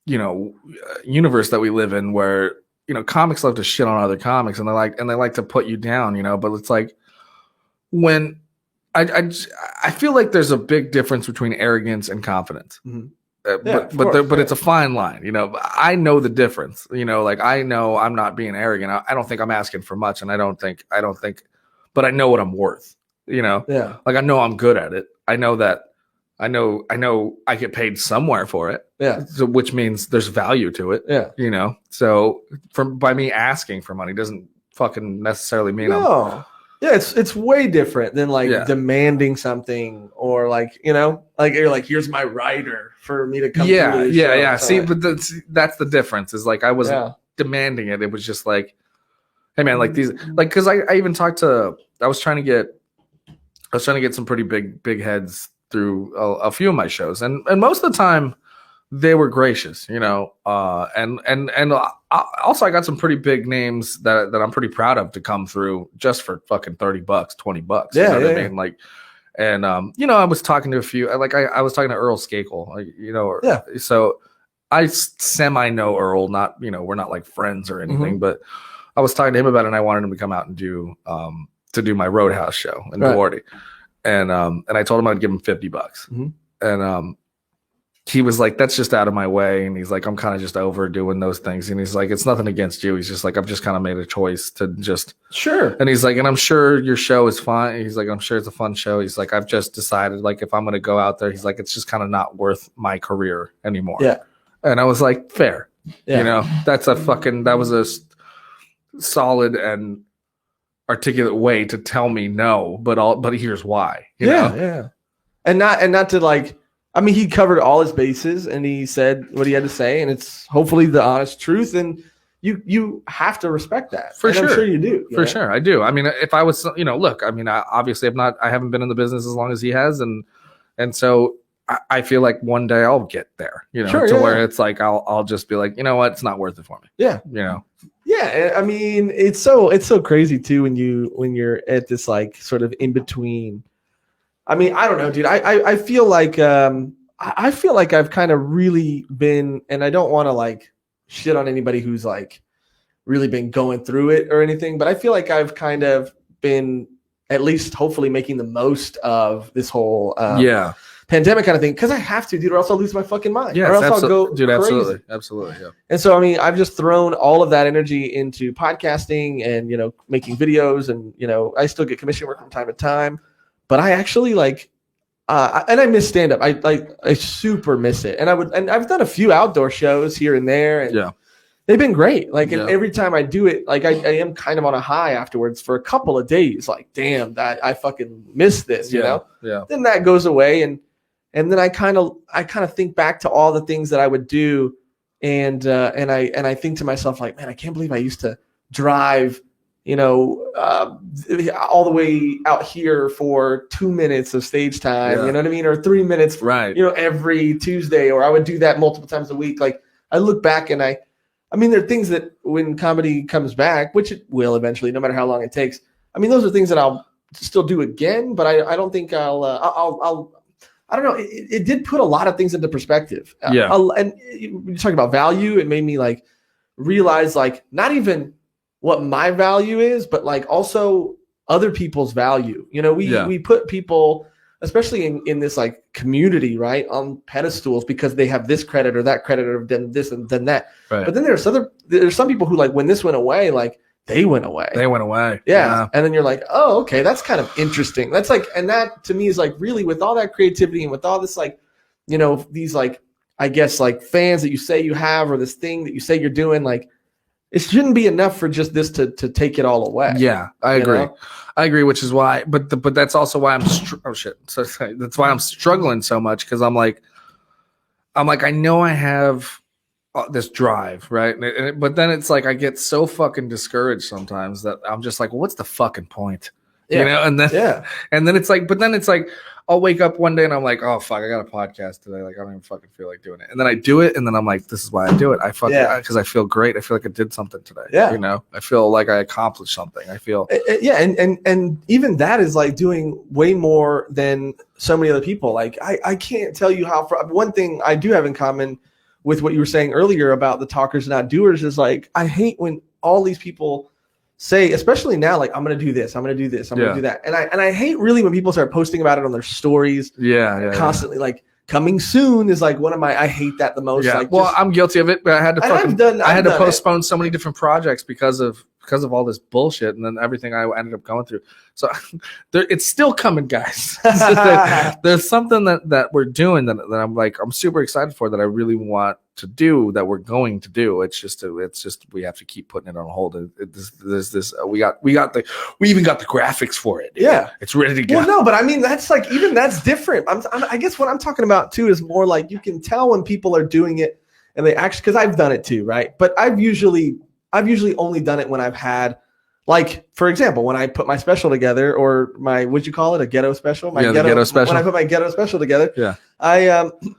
universe that we live in where, comics love to shit on other comics and they like to put you down, but it's like when I feel like there's a big difference between arrogance and confidence. Mm-hmm. But it's a fine line, I know the difference, like I know I'm not being arrogant. I don't think I'm asking for much. And I don't think, but I know what I'm worth, Yeah. Like I know I'm good at it. I know that I know I get paid somewhere for it. Yeah. So, which means there's value to it. Yeah. So by me asking for money doesn't fucking necessarily mean Yeah, it's way different than like demanding something or like, like you're like, here's my writer for me to come. Yeah. See, but that's the difference is like, I wasn't demanding it. It was just like, hey man, like these, like, cause I even talked to, I was trying to get some pretty big heads through a few of my shows. And most of the time they were gracious, and also I got some pretty big names that I'm pretty proud of to come through just for fucking $30, $20. Yeah, you know what I mean? Like, and I was talking to a few, like I was talking to Earl Skakel, so I semi know Earl, not, we're not like friends or anything, but I was talking to him about it and I wanted him to come out and do my Roadhouse show in Milwaukee. And I told him I'd give him $50. And he was like, that's just out of my way. And he's like, I'm kind of just over doing those things. And he's like, it's nothing against you. He's just like, I've just kind of made a choice to just. Sure. And he's like, and I'm sure your show is fine. He's like, I'm sure it's a fun show. He's like, I've just decided, like, if I'm going to go out there, he's like, it's just kind of not worth my career anymore. Yeah. And I was like, fair. Yeah. That was a solid and articulate way to tell me no, but here's why. You know? Yeah. And not to like, I mean, he covered all his bases and he said what he had to say, and it's hopefully the honest truth. And you have to respect that. For sure. I'm sure you do. For sure. I do. I mean, if I was, look, I mean, I haven't been in the business as long as he has. And so I feel like one day I'll get there, where it's like, I'll just be like, you know what? It's not worth it for me. Yeah. Yeah. I mean, it's so crazy too, when you're at this like sort of in between. I mean, I don't know, dude. I feel like I've kind of really been, and I don't want to like shit on anybody who's like really been going through it or anything, but I feel like I've kind of been at least hopefully making the most of this whole pandemic kind of thing, because I have to, dude, or else I'll lose my fucking mind. Yeah, or else I'll go dude, crazy. Absolutely, yeah. And so, I mean, I've just thrown all of that energy into podcasting and making videos, and I still get commission work from time to time. But I actually like, and I miss stand up. I super miss it. And I've done a few outdoor shows here and there, and they've been great. Like, and every time I do it, like I am kind of on a high afterwards for a couple of days. Like, damn, that I fucking miss this, you know? Yeah. Then that goes away, and then I kind of think back to all the things that I would do, and I think to myself like, man, I can't believe I used to drive, all the way out here for 2 minutes of stage time, you know what I mean? Or 3 minutes, right? Every Tuesday, or I would do that multiple times a week. Like, I look back and I mean, there are things that when comedy comes back, which it will eventually, no matter how long it takes. I mean, those are things that I'll still do again, but I don't think I don't know. It did put a lot of things into perspective. And you talk about value, it made me like realize like not even what my value is, but like also other people's value. We put people, especially in this like community, right, on pedestals because they have this credit or that credit or then this and then that. Right. But then there's some people who like when this went away, like they went away. Yeah. And then you're like, oh, okay, that's kind of interesting. That's like, and that to me is like really with all that creativity and with all this like, these like, I guess like fans that you say you have or this thing that you say you're doing, like, it shouldn't be enough for just this to take it all away. Yeah, I agree. Know? I agree, which is why, but that's also why that's why I'm struggling so much, because I'm like, I know I have this drive, right? But then it's like I get so fucking discouraged sometimes that I'm just like, well, what's the fucking point? Yeah. You know, and then it's like, I'll wake up one day and I'm like, oh fuck, I got a podcast today. Like I don't even fucking feel like doing it. And then I do it, and then I'm like, this is why I do it. I fucking because I feel great. I feel like I did something today. Yeah. You know, I feel like I accomplished something. I feel and even that is like doing way more than so many other people. Like I can't tell you how one thing I do have in common with what you were saying earlier about the talkers not doers is like I hate when all these people say, especially now, like I'm gonna do this, I'm gonna do this, I'm gonna do that, and I hate really when people start posting about it on their stories, constantly. Like coming soon is like one of my, I hate that the most. Yeah. Like, well, I'm guilty of it, but I had to I had to postpone so many different projects because of all this bullshit, and then everything I ended up going through. So it's still coming, guys. There's something that we're doing that I'm like, I'm super excited for, that I really want to do, that we're going to do. It's just we have to keep putting it on hold. We even got the graphics for it. Yeah, it's ready to go. Well, no, but I mean that's like, even that's different. I guess what I'm talking about too is more like you can tell when people are doing it and they actually, because I've done it too, right? But I've usually only done it when I've had, like, for example, when I put my special together, or my, what'd you call it? A ghetto special? The ghetto special. When I put my ghetto special together, yeah, I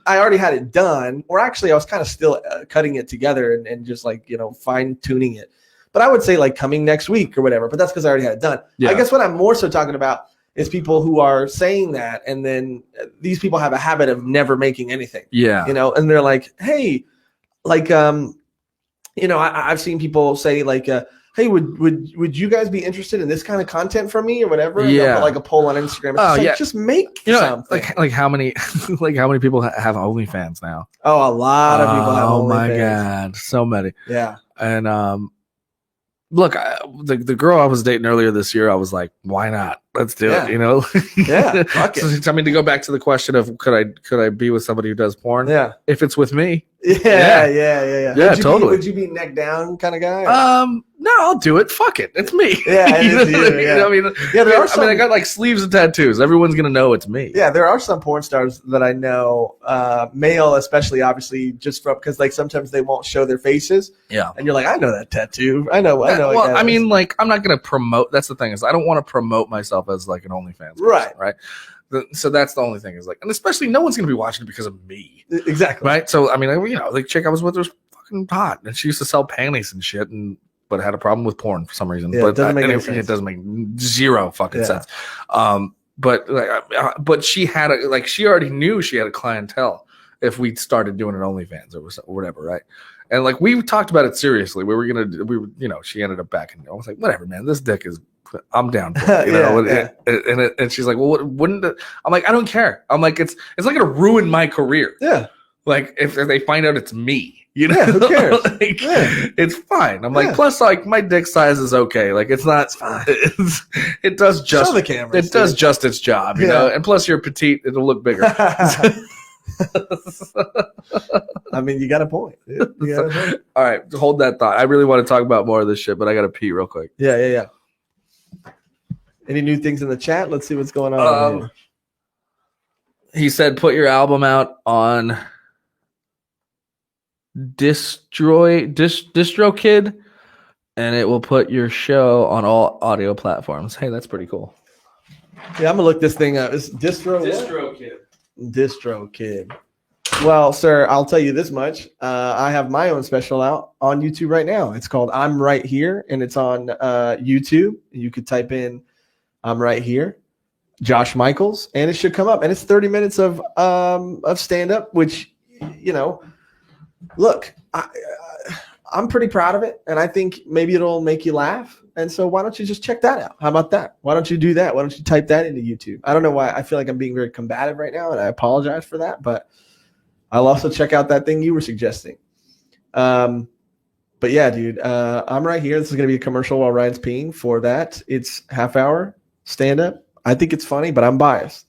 already had it done, or actually I was kind of still cutting it together and just like, you know, fine tuning it. But I would say like coming next week or whatever, but that's because I already had it done. Yeah. I guess what I'm more so talking about is people who are saying that, and then these people have a habit of never making anything. Yeah. You know, and they're like, hey, like, you know, I've seen people say like, hey, would you guys be interested in this kind of content from me or whatever? And they'll put like a poll on Instagram. It's like, just make something. Like how many people have OnlyFans now? Oh, a lot of people have OnlyFans. Oh my God, so many. Yeah. And look, the girl I was dating earlier this year, I was like, why not? Let's do it. You know? Yeah. Fuck it. So, I mean, to go back to the question of could I be with somebody who does porn? Yeah. If it's with me. Yeah. Yeah, totally. Would you be neck down kind of guy? No, I'll do it. Fuck it. It's me. Yeah, you know, I mean, there are some, I got like sleeves and tattoos. Everyone's gonna know it's me. Yeah, there are some porn stars that I know, male especially, obviously, just from, because like sometimes they won't show their faces. Yeah, and you're like, I know that tattoo. I know. Well, I mean, like, I'm not gonna promote. That's the thing, is I don't want to promote myself as like an OnlyFans person, right? So that's the only thing, is like, and especially no one's gonna be watching it because of me. Exactly. Right. So I mean, you know, the chick I was with was fucking hot, and she used to sell panties and shit, but had a problem with porn for some reason. Yeah, but it doesn't make any sense. It doesn't make zero fucking sense. But she had she already knew she had a clientele if we started doing an OnlyFans or whatever, right? And like we talked about it seriously. She ended up backing. I was like, whatever, man. This dick is. I'm down for it, you know. And she's like, well, wouldn't it? I'm like, I don't care. I'm like, it's not gonna ruin my career. Yeah. Like if they find out it's me, you know, who cares? It's fine. I'm like, plus like my dick size is okay. Like it's not. It does just. Show the camera. It does just its job, you know. And plus you're petite, it'll look bigger. I mean, you got a point. All right, hold that thought. I really want to talk about more of this shit, but I got to pee real quick. Yeah. Any new things in the chat? Let's see what's going on. He said, put your album out on DistroKid, and it will put your show on all audio platforms. Hey, that's pretty cool. Yeah, I'm gonna look this thing up. It's DistroKid. Well, sir, I'll tell you this much. I have my own special out on YouTube right now. It's called I'm Right Here, and it's on YouTube. You could type in I'm Right Here, Josh Michaels, and it should come up. And it's 30 minutes of stand-up, which, you know, look, I'm pretty proud of it, and I think maybe it'll make you laugh. And so why don't you just check that out? How about that? Why don't you do that? Why don't you type that into YouTube? I don't know why. I feel like I'm being very combative right now, and I apologize for that, but I'll also check out that thing you were suggesting. But yeah, dude, I'm Right Here. This is going to be a commercial while Ryan's peeing for that. It's half-hour stand-up. I think it's funny, but I'm biased.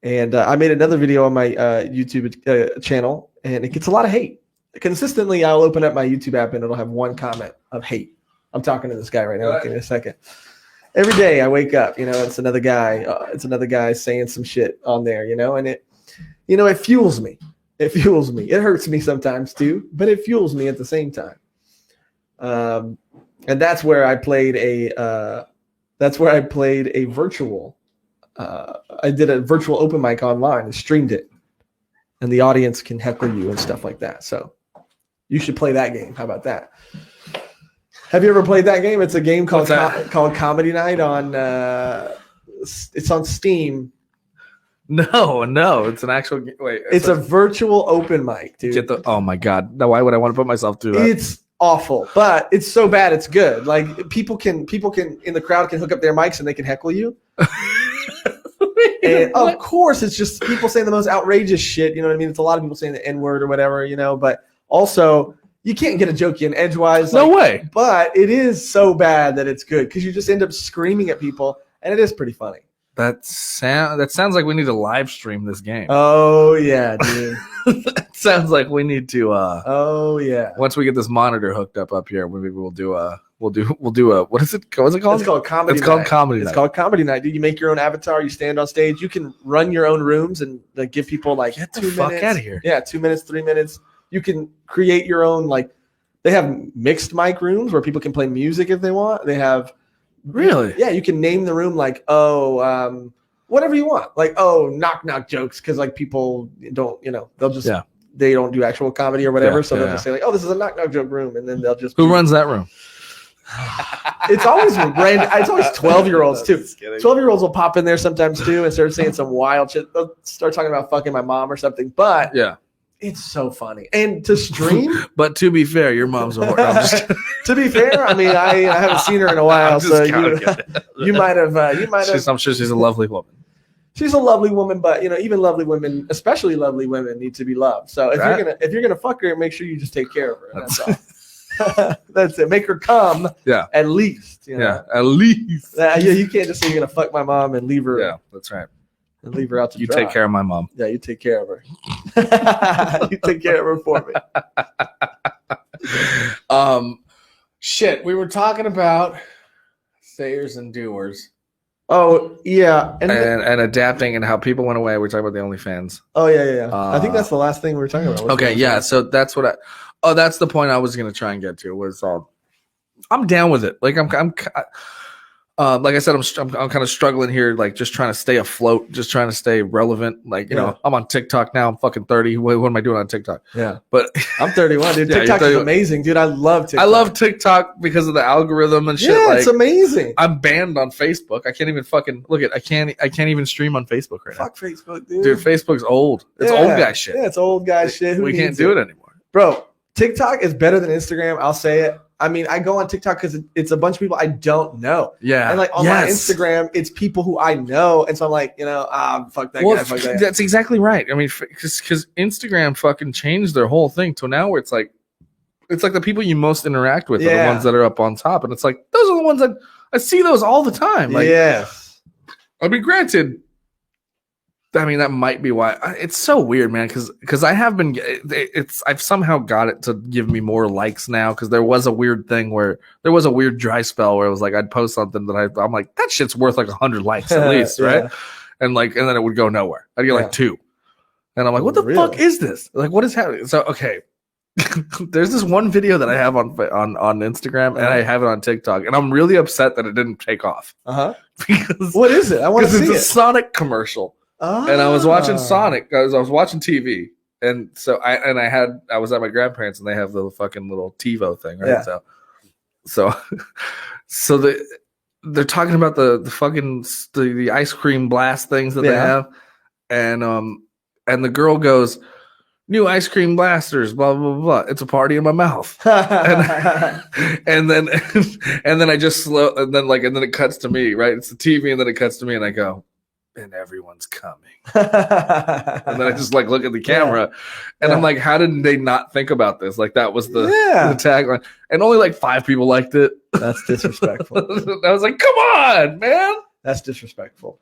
And I made another video on my YouTube channel, and it gets a lot of hate. consistently, I'll open up my YouTube app and it'll have one comment of hate. I'm talking to this guy right now. Give me a second. Every day I wake up, it's another guy. It's another guy saying some shit on there, and it fuels me. It fuels me. It hurts me sometimes too, but it fuels me at the same time. And that's where I played a virtual. I did a virtual open mic online and streamed it, and the audience can heckle you and stuff like that. So you should play that game. How about that? Have you ever played that game? It's a game called Comedy Night on. It's on Steam. No, it's an actual. Wait, it's a virtual open mic, dude. Oh my god! No, why would I want to put myself through that? It's awful, but it's so bad it's good. Like people can in the crowd can hook up their mics and they can heckle you. And of course, it's just people saying the most outrageous shit. You know what I mean? It's a lot of people saying the N-word or whatever. But also. You can't get a joke in edgewise. No way. But it is so bad that it's good because you just end up screaming at people, and it is pretty funny. That sounds like we need to live stream this game. Oh yeah, dude. That sounds like we need to. Oh yeah. Once we get this monitor hooked up here, maybe we'll do a. What is it? What's it called? It's called Comedy Night. It's called Comedy Night. It's called Comedy Night. Dude, you make your own avatar. You stand on stage. You can run your own rooms and give people get the 2 minutes. Fuck out of here. Yeah, 2 minutes, 3 minutes. You can create your own they have mixed mic rooms where people can play music if they want. They have really, yeah. You can name the room whatever you want, knock knock jokes because people don't they'll just they don't do actual comedy or whatever. So they'll just say this is a knock knock joke room, and then they'll just who runs that room? It's always 12-year-olds too. 12-year-olds will pop in there sometimes too and start saying some wild shit. They'll start talking about fucking my mom or something, but yeah. It's so funny. And to stream. But to be fair, your mom's a whore. To be fair, I mean, I haven't seen her in a while. So you might have. I'm sure she's a lovely woman. She's a lovely woman, but even lovely women, especially lovely women, need to be loved. So if you're gonna fuck her, make sure you just take care of her. That's all. That's it. Make her come. Yeah. At least. Yeah. At least. You can't just say you're gonna fuck my mom and leave her. Yeah, that's right. And leave her out to dry. You take care of my mom. Yeah, you take care of her. You take care of her for me. Shit, we were talking about sayers and doers. Oh yeah, and adapting and how people went away. We're talking about the OnlyFans. Oh yeah. I think that's the last thing we were talking about. Okay, yeah. So that's what that's the point I was gonna try and get to. Was I'm down with it. Like I said, I'm kind of struggling here, just trying to stay afloat, just trying to stay relevant. I'm on TikTok now. I'm fucking 30. What am I doing on TikTok? Yeah, but I'm 31, dude. TikTok is amazing, dude. I love TikTok. I love TikTok because of the algorithm and shit. Yeah, it's amazing. I'm banned on Facebook. I can't even fucking look at. I can't even stream on Facebook right now. Fuck Facebook, dude. Dude, Facebook's old. It's old guy shit. Yeah, it's old guy shit. We can't do it anymore, bro. TikTok is better than Instagram. I'll say it. I mean, I go on TikTok because it's a bunch of people I don't know. Yeah. And on my Instagram, it's people who I know. And so I'm like, fuck that guy. Fuck that guy. That's exactly right. I mean, because Instagram fucking changed their whole thing to now where it's like the people you most interact with are the ones that are up on top. And it's like, those are the ones that I see those all the time. Yes. I mean, granted, that might be why it's so weird, man. Because I have been, I've somehow got it to give me more likes now. Because there was a weird thing where there was a weird dry spell where it was like I'd post something that I'm like, that shit's worth 100 likes at least, right? And then it would go nowhere. I'd get 2, and I'm like, what the fuck is this? What is happening? So okay, there's this one video that I have on Instagram and I have it on TikTok, and I'm really upset that it didn't take off. Because what is it? I want to see it. It's a Sonic commercial. And I was watching Sonic. I was watching TV, and so I was at my grandparents, and they have the fucking little TiVo thing, right? Yeah. So they're talking about the fucking the ice cream blast things that they have, and the girl goes, "New ice cream blasters, blah blah blah blah. It's a party in my mouth." and then I just and then it cuts to me, right? It's the TV, and then it cuts to me, and I go, and everyone's coming. And then I just look at the camera and I'm like, how did they not think about this? That was the tagline. And only 5 people liked it. That's disrespectful. I was like, come on, man. That's disrespectful.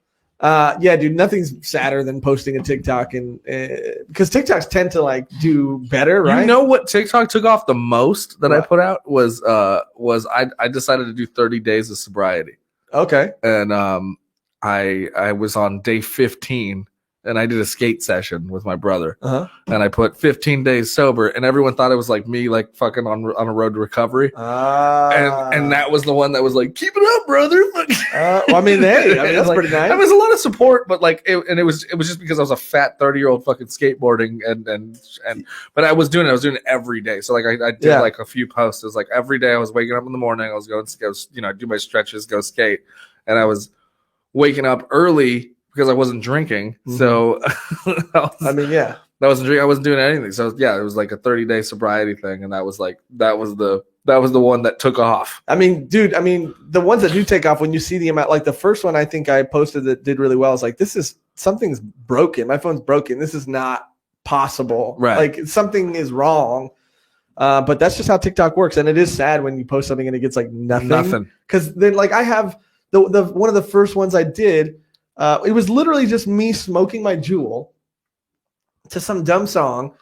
Yeah, dude, nothing's sadder than posting a TikTok and because TikToks tend to like do better, right? You know what TikTok took off the most that I put out was I decided to do 30 days of sobriety. Okay. And I was on day 15 and I did a skate session with my brother. And I put 15 days sober and everyone thought it was like me like fucking on a road to recovery. And that was the one that was like, keep it up, brother. Well, I mean, hey, that's like, pretty nice. There was a lot of support, but like it was just because I was a fat 30-year-old fucking skateboarding but I was doing it every day. So like I did like a few posts. It was like every day I was waking up in the morning, I was going to go, do my stretches, go skate. And I was waking up early because I wasn't drinking. So I wasn't drinking. I wasn't doing anything. So yeah, it was like a 30-day sobriety thing. And that was the one that took off. I mean, dude, the ones that do take off when you see the amount, like the first one I think I posted that did really well. I was like, something's broken. My phone's broken. This is not possible. Right. Like something is wrong. But that's just how TikTok works. And it is sad when you post something and it gets like nothing. Because then like I have the one of the first ones I did, it was literally just me smoking my Juul to some dumb song.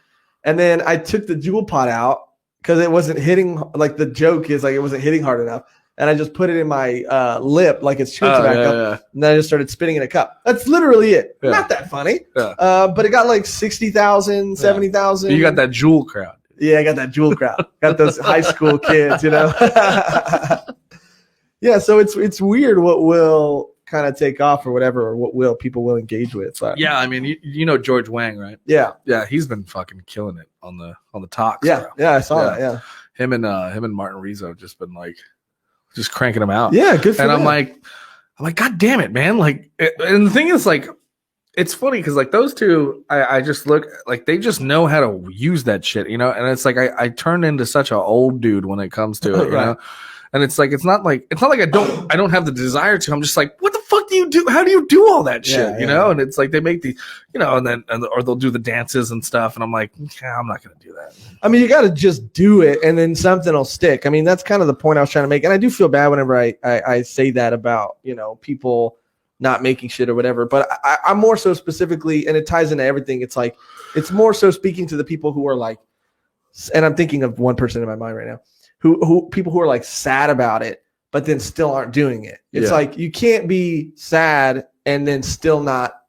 And then I took the Juul pot out because it wasn't hitting, like the joke is like it wasn't hitting hard enough. And I just put it in my lip like it's chewing tobacco. And then I just started spitting in a cup. That's literally it. Yeah. Not that funny. Yeah. But it got like 60,000, 70,000. You got that Juul crowd. Yeah, I got that Juul crowd. Got those high school kids, Yeah, so it's weird what will kind of take off or whatever, or what people will engage with. But yeah, I mean, you know George Wang, right? Yeah, he's been fucking killing it on the talks. Yeah, I saw that. Yeah, him and Martin Rizzo just been like just cranking them out. Yeah, good for them. I'm like, God damn it, man! Like, and the thing is, like, it's funny because like those two, I just look like they just know how to use that shit, And it's like I turned into such an old dude when it comes to it, you know. And it's like it's not like I don't have the desire to. I'm just like, what the fuck do you do? How do you do all that shit? You know? And it's like they make the, or they'll do the dances and stuff. And I'm like, I'm not gonna do that. I mean, you got to just do it, and then something will stick. I mean, that's kind of the point I was trying to make. And I do feel bad whenever I say that about people not making shit or whatever. But I'm more so specifically, and it ties into everything. It's like it's more so speaking to the people who are like, and I'm thinking of one person in my mind right now. Who people who are like sad about it, but then still aren't doing it. It's like you can't be sad and then still not.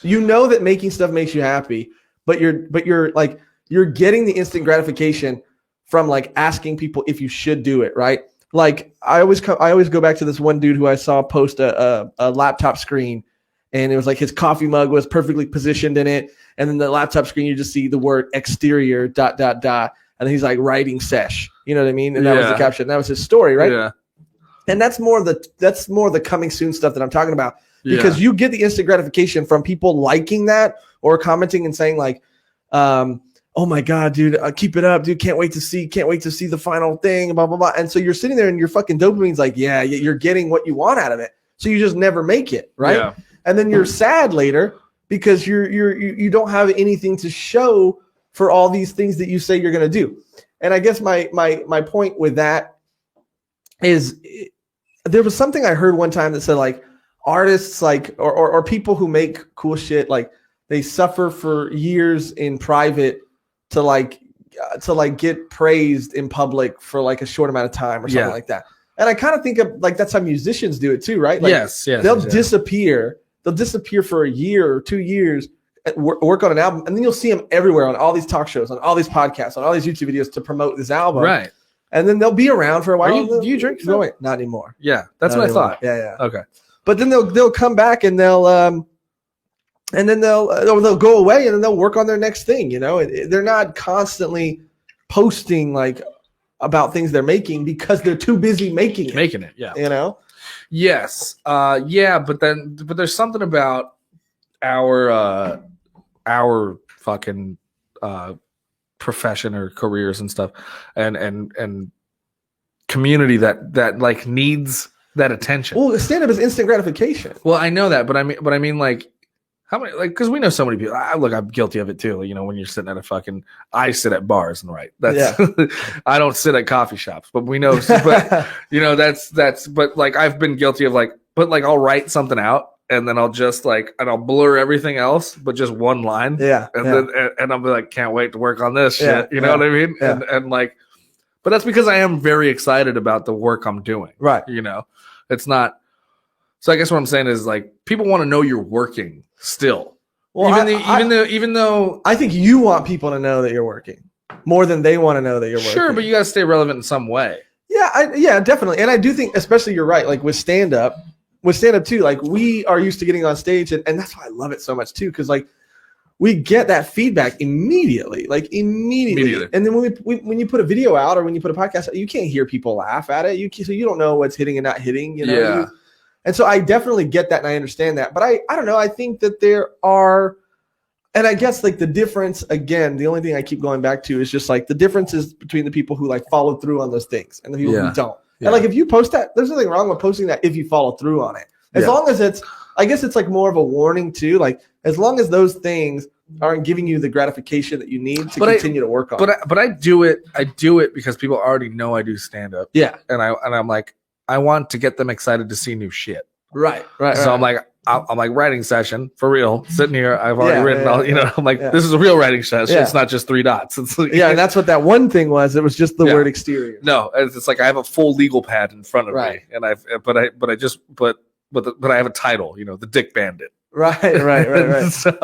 That making stuff makes you happy, but you're like you're getting the instant gratification from like asking people if you should do it, right? Like I always go back to this one dude who I saw post a laptop screen, and it was like his coffee mug was perfectly positioned in it, and then the laptop screen you just see the word exterior ... And then he's like writing sesh, you know what I mean? And that was the caption. That was his story, right? Yeah. And that's more the coming soon stuff that I'm talking about, because you get the instant gratification from people liking that or commenting and saying like, "Oh my god, dude, keep it up, dude! Can't wait to see the final thing." Blah blah blah. And so you're sitting there and your fucking dopamine's like, yeah, you're getting what you want out of it. So you just never make it, right? Yeah. And then you're sad later because you don't have anything to show for all these things that you say you're going to do. And I guess my point with that is there was something I heard one time that said like artists like or people who make cool shit, like they suffer for years in private to get praised in public for like a short amount of time or something like that. And I kind of think of like that's how musicians do it too, right? Like, yes. They'll disappear for a year or 2 years, work on an album, and then you'll see them everywhere on all these talk shows, on all these podcasts, on all these YouTube videos to promote this album. Right. And then they'll be around for a while. Do you drink? No, wait, not anymore. Yeah, that's not what anymore. I thought. Yeah. Okay. But then they'll come back and they'll go away and then they'll work on their next thing. They're not constantly posting like about things they're making because they're too busy making it. Yeah. Yes. But there's something about our fucking profession or careers and stuff and community that like needs that attention. Well, stand-up is instant gratification. Well, I know that, but I mean like how many, like, because we know so many people. Look, I'm guilty of it too. When you're sitting at I sit at bars and write. That's I don't sit at coffee shops, but we know. But but like I've been guilty of like, I'll write something out and then I'll just like, and I'll blur everything else, but just one line. Yeah. And then, and I'll be like, can't wait to work on this shit. You know what I mean? Yeah. And like, but that's because I am very excited about the work I'm doing. Right. You know, it's not. So I guess what I'm saying is like, people want to know you're working still. Well, even though I think you want people to know that you're working more than they want to know that you're working. Sure, but you got to stay relevant in some way. Yeah, definitely. And I do think, especially you're right, like with stand-up too, like we are used to getting on stage and that's why I love it so much too. Cause like we get that feedback immediately. And then when you put a video out or when you put a podcast out, you can't hear people laugh at it. So you don't know what's hitting and not hitting, you know? Yeah. And so I definitely get that and I understand that. But I don't know. I think that there are, and I guess like the difference, again, the only thing I keep going back to is just like the differences between the people who like follow through on those things and the people who don't. Yeah. And like if you post that, there's nothing wrong with posting that if you follow through on it. As long as it's, I guess it's like more of a warning too. Like as long as those things aren't giving you the gratification that you need to continue to work on. But I do it because people already know I do stand up. Yeah. And I'm like, I want to get them excited to see new shit. Right. So I'm like writing session for real. Sitting here, I've already written all. You know, I'm like, this is a real writing session. Yeah. It's not just 3 dots. It's like, and that's what that one thing was. It was just the word exterior. No, it's like I have a full legal pad in front of me, and I have a title. You know, the Dick Bandit. Right. So,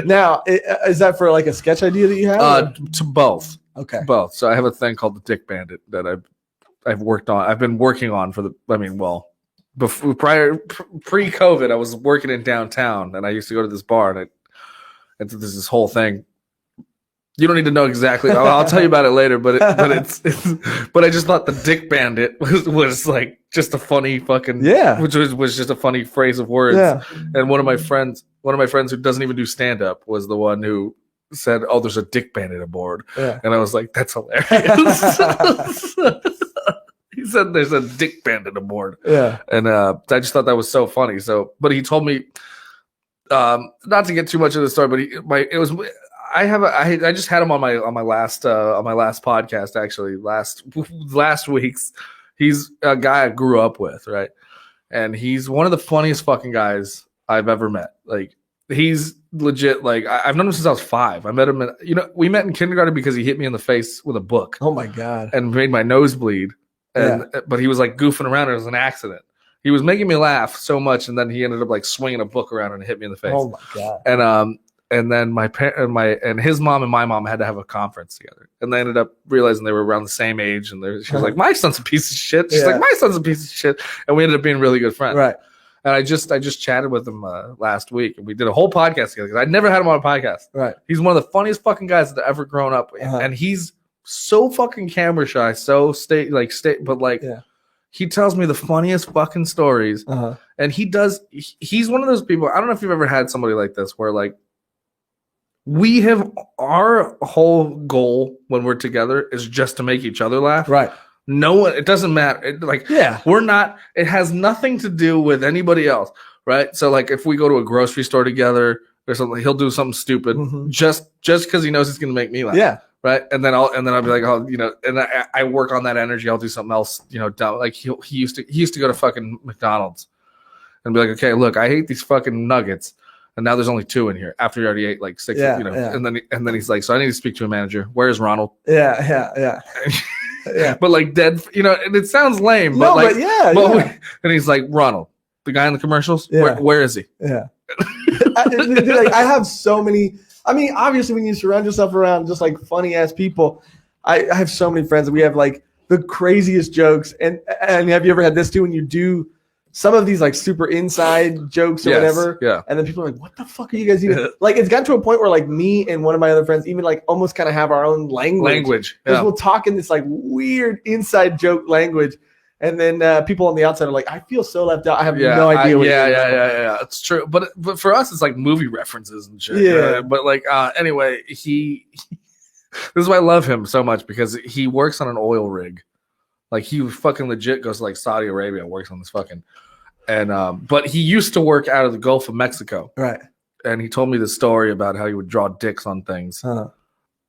now, is that for like a sketch idea that you have? To both. Okay. Both. So I have a thing called the Dick Bandit that I've worked on. I've been working on before pre-COVID, I was working in downtown, and I used to go to this bar, and there's this whole thing. You don't need to know exactly. I'll tell you about it later. But I just thought the Dick Bandit was like just a funny fucking which was just a funny phrase of words. Yeah. And one of my friends who doesn't even do stand up was the one who said, "Oh, there's a Dick Bandit aboard," and I was like, "That's hilarious." He said there's a Dick Bandit aboard. Yeah. And I just thought that was so funny. So, but he told me, not to get too much of the story, but I just had him on my last podcast, actually, last week's. He's a guy I grew up with, right? And he's one of the funniest fucking guys I've ever met. Like, he's legit. Like, I've known him since I was 5. I met him we met in kindergarten because he hit me in the face with a book. Oh my God. And made my nose bleed. But he was like goofing around. It was an accident. He was making me laugh so much, and then he ended up like swinging a book around and hit me in the face. Oh my God! And then his mom and my mom had to have a conference together, and they ended up realizing they were around the same age. And she was like, "My son's a piece of shit." She's like, "My son's a piece of shit," and we ended up being really good friends. Right. And I just chatted with him last week, and we did a whole podcast together. I'd never had him on a podcast. Right. He's one of the funniest fucking guys that I've ever grown up with, and he's so fucking camera shy, he tells me the funniest fucking stories, and he's one of those people. I don't know if you've ever had somebody like this where like we have our whole goal when we're together is just to make each other laugh. Right. No one, it doesn't matter. We're not, it has nothing to do with anybody else. Right. So like if we go to a grocery store together or something, he'll do something stupid just because he knows it's going to make me laugh. Yeah. Right. And then I'll be like, oh, you know, and I work on that energy. I'll do something else, you know, dumb. Like he used to go to fucking McDonald's and be like, okay, look, I hate these fucking nuggets. And now there's only 2 in here after he already ate like 6, you know, and then he's like, so I need to speak to a manager. Where's Ronald? Yeah. But like dead, you know, and it sounds lame, and he's like, Ronald, the guy in the commercials, where is he? Yeah. I have so many. I mean, obviously, when you surround yourself around just like funny ass people, I have so many friends. We have like the craziest jokes. And have you ever had this too? When you do some of these like super inside jokes or whatever, and then people are like, "What the fuck are you guys even?" Like, it's gotten to a point where like me and one of my other friends even like almost kind of have our own language because we'll talk in this like weird inside joke language. And then people on the outside are like, I feel so left out. I have no idea what you're doing. Yeah. It's true. But for us, it's like movie references and shit. Yeah. But like, anyway, this is why I love him so much because he works on an oil rig. Like he fucking legit goes to like Saudi Arabia and works on this fucking. And, but he used to work out of the Gulf of Mexico. Right. And he told me the story about how he would draw dicks on things.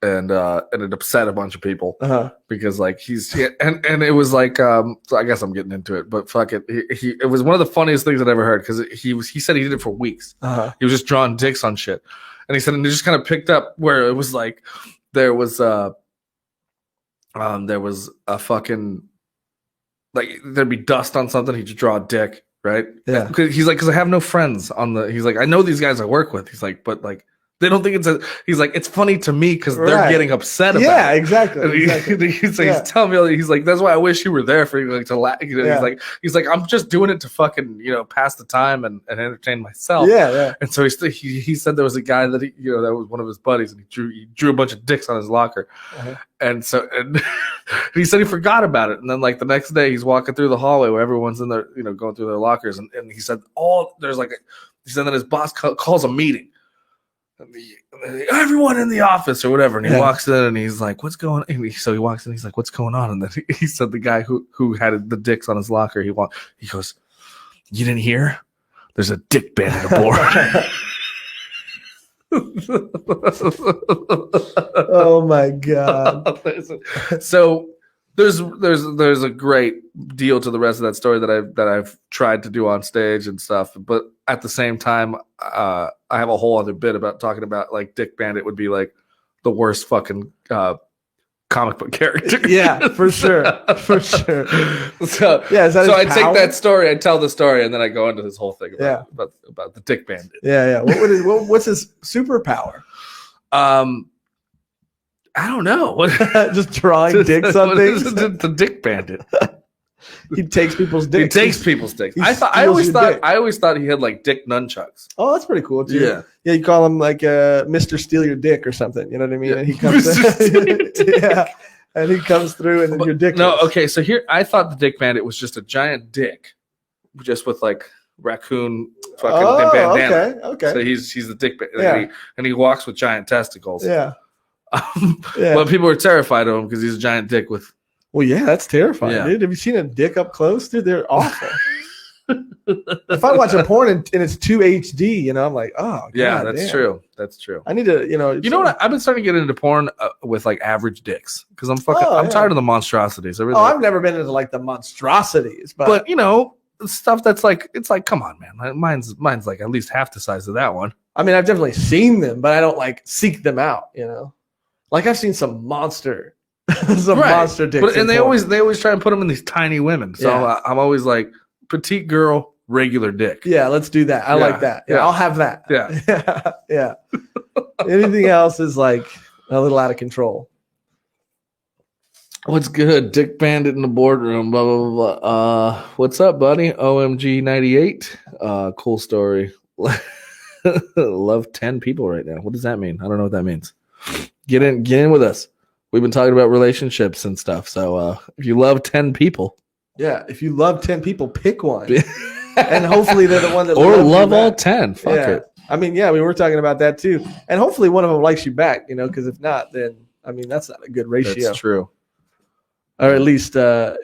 and it upset a bunch of people because like and it was like so I guess I'm getting into it, but fuck it, it was one of the funniest things I'd ever heard because he said he did it for weeks. He was just drawing dicks on shit, and he said and he just kind of picked up where it was like there was a fucking like there'd be dust on something, he'd just draw a dick, right? Yeah. He's like, because I have no friends on the. He's like, I know these guys I work with. He's like, but like. They don't think it's a. He's like, it's funny to me because they're getting upset about it. Yeah, exactly. He's telling me, he's like, that's why I wish you were there for you, like to laugh. He's like, I'm just doing it to fucking pass the time and entertain myself. Yeah. And so he said there was a guy that that was one of his buddies, and he drew a bunch of dicks on his locker, and he said he forgot about it, and then like the next day he's walking through the hallway where everyone's in there, going through their lockers, and he said he said that his boss calls a meeting. Everyone in the office or whatever, and he walks in and he's like, "What's going on?" So he walks in, he's like, "What's going on?" And then he said the guy who had the dicks on his locker, he goes, "You didn't hear? There's a dick bandit aboard." Oh my god! So there's a great deal to the rest of that story that I've tried to do on stage and stuff, but at the same time, I have a whole other bit about talking about like Dick Bandit would be like the worst fucking comic book character. Yeah, for sure. So yeah, so I take that story, I tell the story, and then I go into this whole thing about the Dick Bandit. Yeah. What's his superpower? I don't know. Just drawing dicks on things. The Dick Bandit. He takes people's dicks. I always thought he had like dick nunchucks. Oh, that's pretty cool too. Yeah. Yeah, you call him like Mr. Steal Your Dick or something. You know what I mean? And he comes and he comes through and then your dick. No, okay. So here I thought the Dick Bandit was just a giant dick, just with like raccoon fucking bandana. Okay. So he's the Dick Bandit. And he walks with giant testicles. Yeah. But people are terrified of him because he's a giant dick with. Well, yeah, that's terrifying, dude. Have you seen a dick up close, dude? They're awful. If I watch a porn and it's 2 HD, I'm like, oh, yeah, that's true. That's true. I need to, You know what? I've been starting to get into porn with like average dicks because I'm tired of the monstrosities. I've never been into like the monstrosities, but stuff that's like, it's like, come on, man. Mine's like at least half the size of that one. I mean, I've definitely seen them, but I don't like seek them out. Like I've seen some monster. Monster dicks, and they always try and put them in these tiny women. So I'm always like petite girl, regular dick. Yeah, let's do that. I like that. Yeah, I'll have that. Yeah. Anything else is like a little out of control. What's good? Dick Bandit in the boardroom. Blah blah blah. What's up, buddy? OMG 98. Cool story. Love 10 people right now. What does that mean? I don't know what that means. Get in with us. We've been talking about relationships and stuff. So if you love 10 people. Yeah. If you love 10 people, pick one. And hopefully they're the one that or love all 10. Fuck it. I mean, we were talking about that too. And hopefully one of them likes you back, because if not, then, that's not a good ratio. That's true. Or at least, that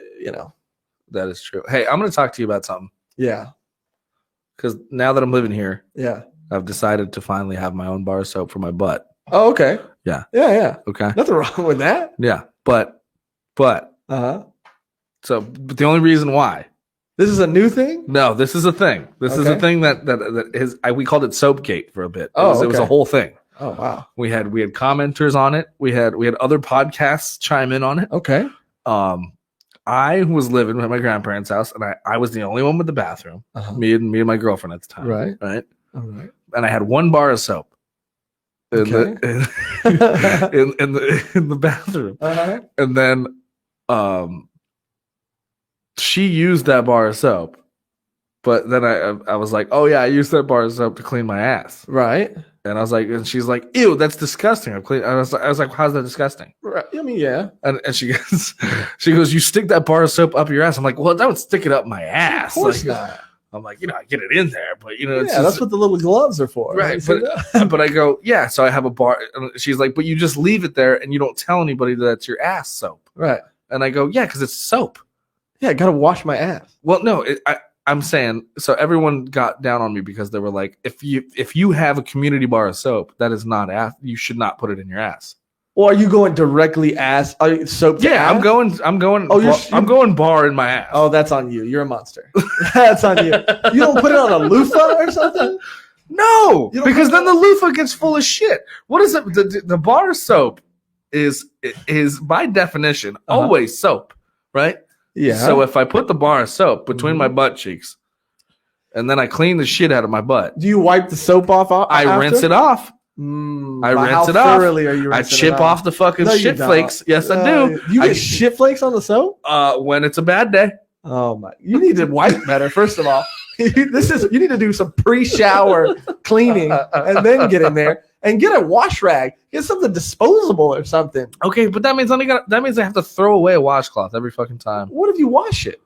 is true. Hey, I'm going to talk to you about something. Yeah. Because now that I'm living here, yeah, I've decided to finally have my own bar of soap for my butt. Oh, okay. Yeah. Okay. Nothing wrong with that. Yeah. But. So, but the only reason why. This is a new thing? No, this is a thing. This is a thing that is. We called it Soapgate for a bit. It was a whole thing. Oh wow. We had commenters on it. We had other podcasts chime in on it. Okay. I was living at my grandparents' house, and I was the only one with the bathroom. Me and my girlfriend at the time. Right. All right. And I had one bar of soap. In the bathroom. And then she used that bar of soap, but then I was like, oh yeah, I used that bar of soap to clean my ass. Right. And I was like, and she's like, ew, that's disgusting. I was like, how's that disgusting? Right. I mean, yeah. And she goes, you stick that bar of soap up your ass. I'm like, well, that would stick it up my ass. Of course not. I'm like, I get it in there, but it's that's what the little gloves are for. Right. But I go, yeah. So I have a bar. And she's like, but you just leave it there and you don't tell anybody that it's your ass soap. Right. And I go, yeah, because it's soap. Yeah, I got to wash my ass. Well, no, I'm saying, so everyone got down on me because they were like, if you have a community bar of soap, that is not ass. You should not put it in your ass. Or are you going directly ass? Are you soap? Yeah, ass? I'm going. Oh, I'm going bar in my ass. Oh, that's on you. You're a monster. That's on you. You don't put it on a loofah or something? No, because then the loofah gets full of shit. What is it? The bar soap is by definition always soap, right? Yeah. So if I put the bar of soap between my butt cheeks, and then I clean the shit out of my butt, do you wipe the soap off? I rinse it off. I rinse it off. Are you I chip off the fucking shit flakes. Yes, I do. You get shit flakes on the soap? When it's a bad day. Oh my! You need to wipe better. First of all, you need to do some pre-shower cleaning and then get in there and get a wash rag. Get something disposable or something. Okay, but that means I have to throw away a washcloth every fucking time. What if you wash it?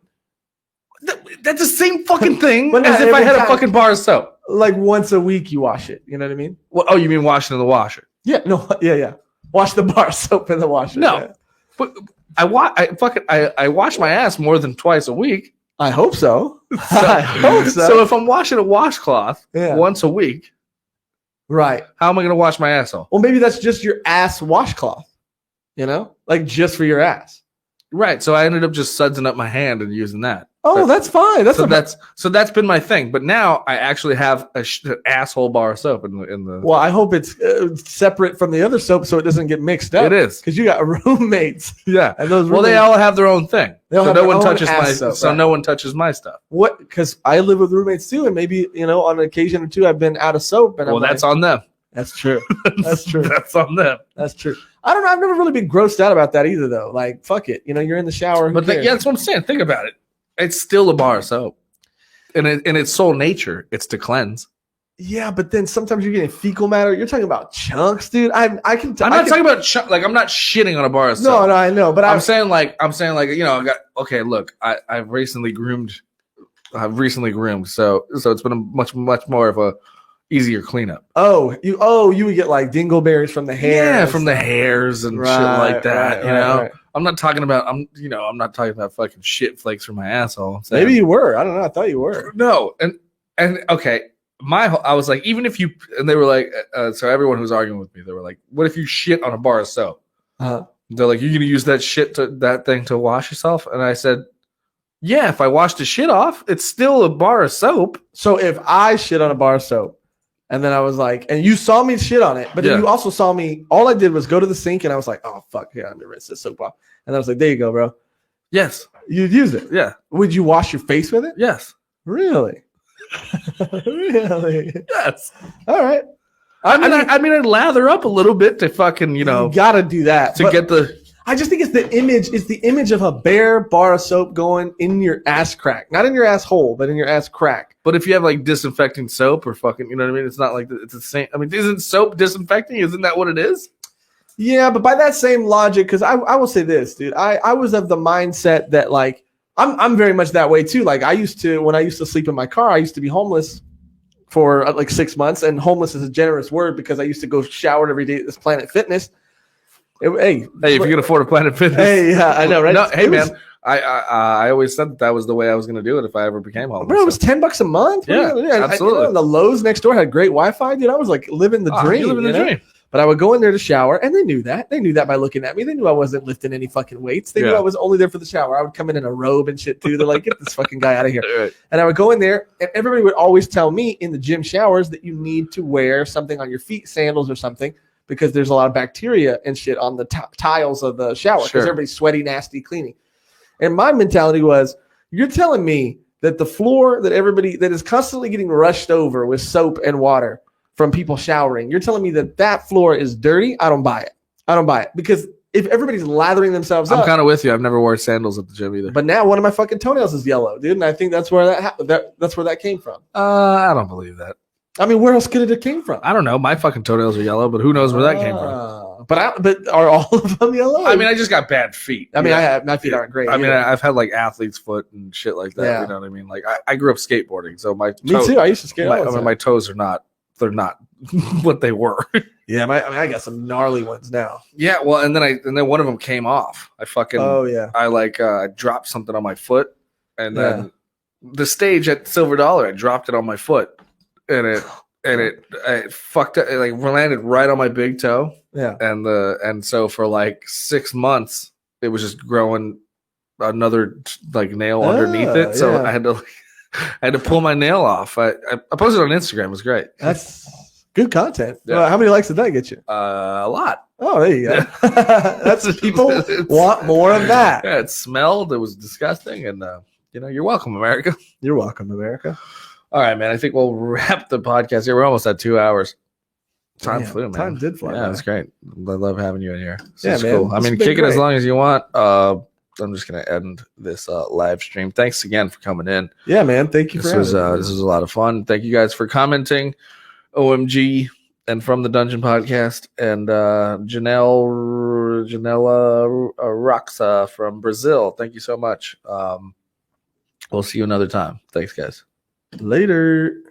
That's the same fucking thing But as not if I every had time. a fucking bar of soap. Like once a week, you wash it. You know what I mean? Well, oh, you mean washing in the washer? Yeah. No. Yeah. Wash the bar soap in the washer. No. Yeah. But I wash my ass more than twice a week. I hope so. I hope so. So if I'm washing a washcloth once a week, right? How am I going to wash my asshole? Well, maybe that's just your ass washcloth. You know, like just for your ass. Right. So I ended up just sudsing up my hand and using that. Oh, that's fine. That's been my thing. But now I actually have an asshole bar of soap in the. Well, I hope it's separate from the other soap so it doesn't get mixed up. It is because you got roommates. Yeah, and those. Well, they all have their own thing. So no one touches my. Soap, so no one touches my stuff. What? Because I live with roommates too, and maybe on an occasion or two I've been out of soap. And well, that's on them. That's true. That's true. That's on them. That's true. I don't know. I've never really been grossed out about that either, though. Like, fuck it. You're in the shower. But that's what I'm saying. Think about it. It's still a bar of soap. And in its sole nature, it's to cleanse. Yeah, but then sometimes you're getting fecal matter. You're talking about chunks, dude. I'm not talking about like I'm not shitting on a bar of soap. No, I know. But I'm saying like look, I've recently groomed. So it's been a much more of a easier cleanup. You would get like dingleberries from the hair. Yeah, from the hairs and shit like that. Right. I'm not talking about fucking shit flakes from my asshole. Maybe you were. I don't know. I thought you were. No, and okay. I was like, even if you, and they were like, so everyone who was arguing with me, they were like, what if you shit on a bar of soap? Uh-huh. They're like, you're gonna use that thing to wash yourself? And I said, yeah, if I wash the shit off, it's still a bar of soap. So if I shit on a bar of soap, and then I was like, and you saw me shit on it, but then you also saw me, all I did was go to the sink and I was like, oh, fuck, yeah, I'm going to rinse this soap off. And I was like, there you go, bro. Yes. You'd use it. Yeah. Would you wash your face with it? Yes. Really? Really? Yes. All right. I'd lather up a little bit to fucking, you got to do that. To get the. I just think it's the image of a bare bar of soap going in your ass crack. Not in your asshole, but in your ass crack. But if you have like disinfecting soap or fucking, you know what I mean? It's not like it's the same. I mean, isn't soap disinfecting? Isn't that what it is? Yeah, but by that same logic, because I will say this, dude. I was of the mindset that like I'm very much that way too. Like when I used to sleep in my car, I used to be homeless for like 6 months, and homeless is a generous word because I used to go shower every day at this Planet Fitness. Hey, if you can afford a Planet Fitness. Hey, yeah, I know, right? No, hey, man. I always said that was the way I was going to do it if I ever became homeless. Bro, it was $10 a month. Yeah, absolutely. The Lowe's next door had great Wi-Fi, dude. I was like living the dream. You living the dream. But I would go in there to shower, and they knew that. They knew that by looking at me. They knew I wasn't lifting any fucking weights. They knew I was only there for the shower. I would come in a robe and shit too. They're like, get this fucking guy out of here. Right. And I would go in there, and everybody would always tell me in the gym showers that you need to wear something on your feet, sandals or something, because there's a lot of bacteria and shit on the tiles of the shower because everybody's sweaty, nasty, cleaning. And my mentality was, you're telling me that the floor that is constantly getting rushed over with soap and water from people showering, you're telling me that floor is dirty? I don't buy it. Because if everybody's lathering themselves up. I'm kind of with you. I've never worn sandals at the gym either. But now one of my fucking toenails is yellow, dude. And I think that's where that's where that came from. I don't believe that. I mean, where else could it have came from? I don't know. My fucking toenails are yellow, but who knows where that came from? But are all of them yellow? I mean, I just got bad feet. I mean, my feet aren't great. I mean, I've had like athlete's foot and shit like that. Yeah. You know what I mean? Like I grew up skateboarding, so me too. I used to skate. My toes are not. They're not what they were. Yeah, I got some gnarly ones now. Yeah, well, and then one of them came off. I dropped something on my foot, and then the stage at Silver Dollar, I dropped it on my foot, and and it fucked up. It like landed right on my big toe. Yeah. And so for like 6 months, it was just growing another like nail underneath it. So yeah. I had to pull my nail off. I posted on Instagram. It was great. That's good content. Yeah. How many likes did that get you? A lot. Oh, there you go. That's people want more of that. Yeah, it smelled. It was disgusting. And, you're welcome, America. You're welcome, America. All right, man. I think we'll wrap the podcast here. We're almost at 2 hours. Time flew, man. Time did fly. Yeah, it's great. I love having you in here. Yeah, it's man. Cool. I mean, kick it as long as you want. I'm just gonna end this live stream. Thanks again for coming in. Yeah, man. Thank you. This was a lot of fun. Thank you guys for commenting. OMG and From the Dungeon podcast and Janela Roxa from Brazil. Thank you so much. We'll see you another time. Thanks, guys. Later.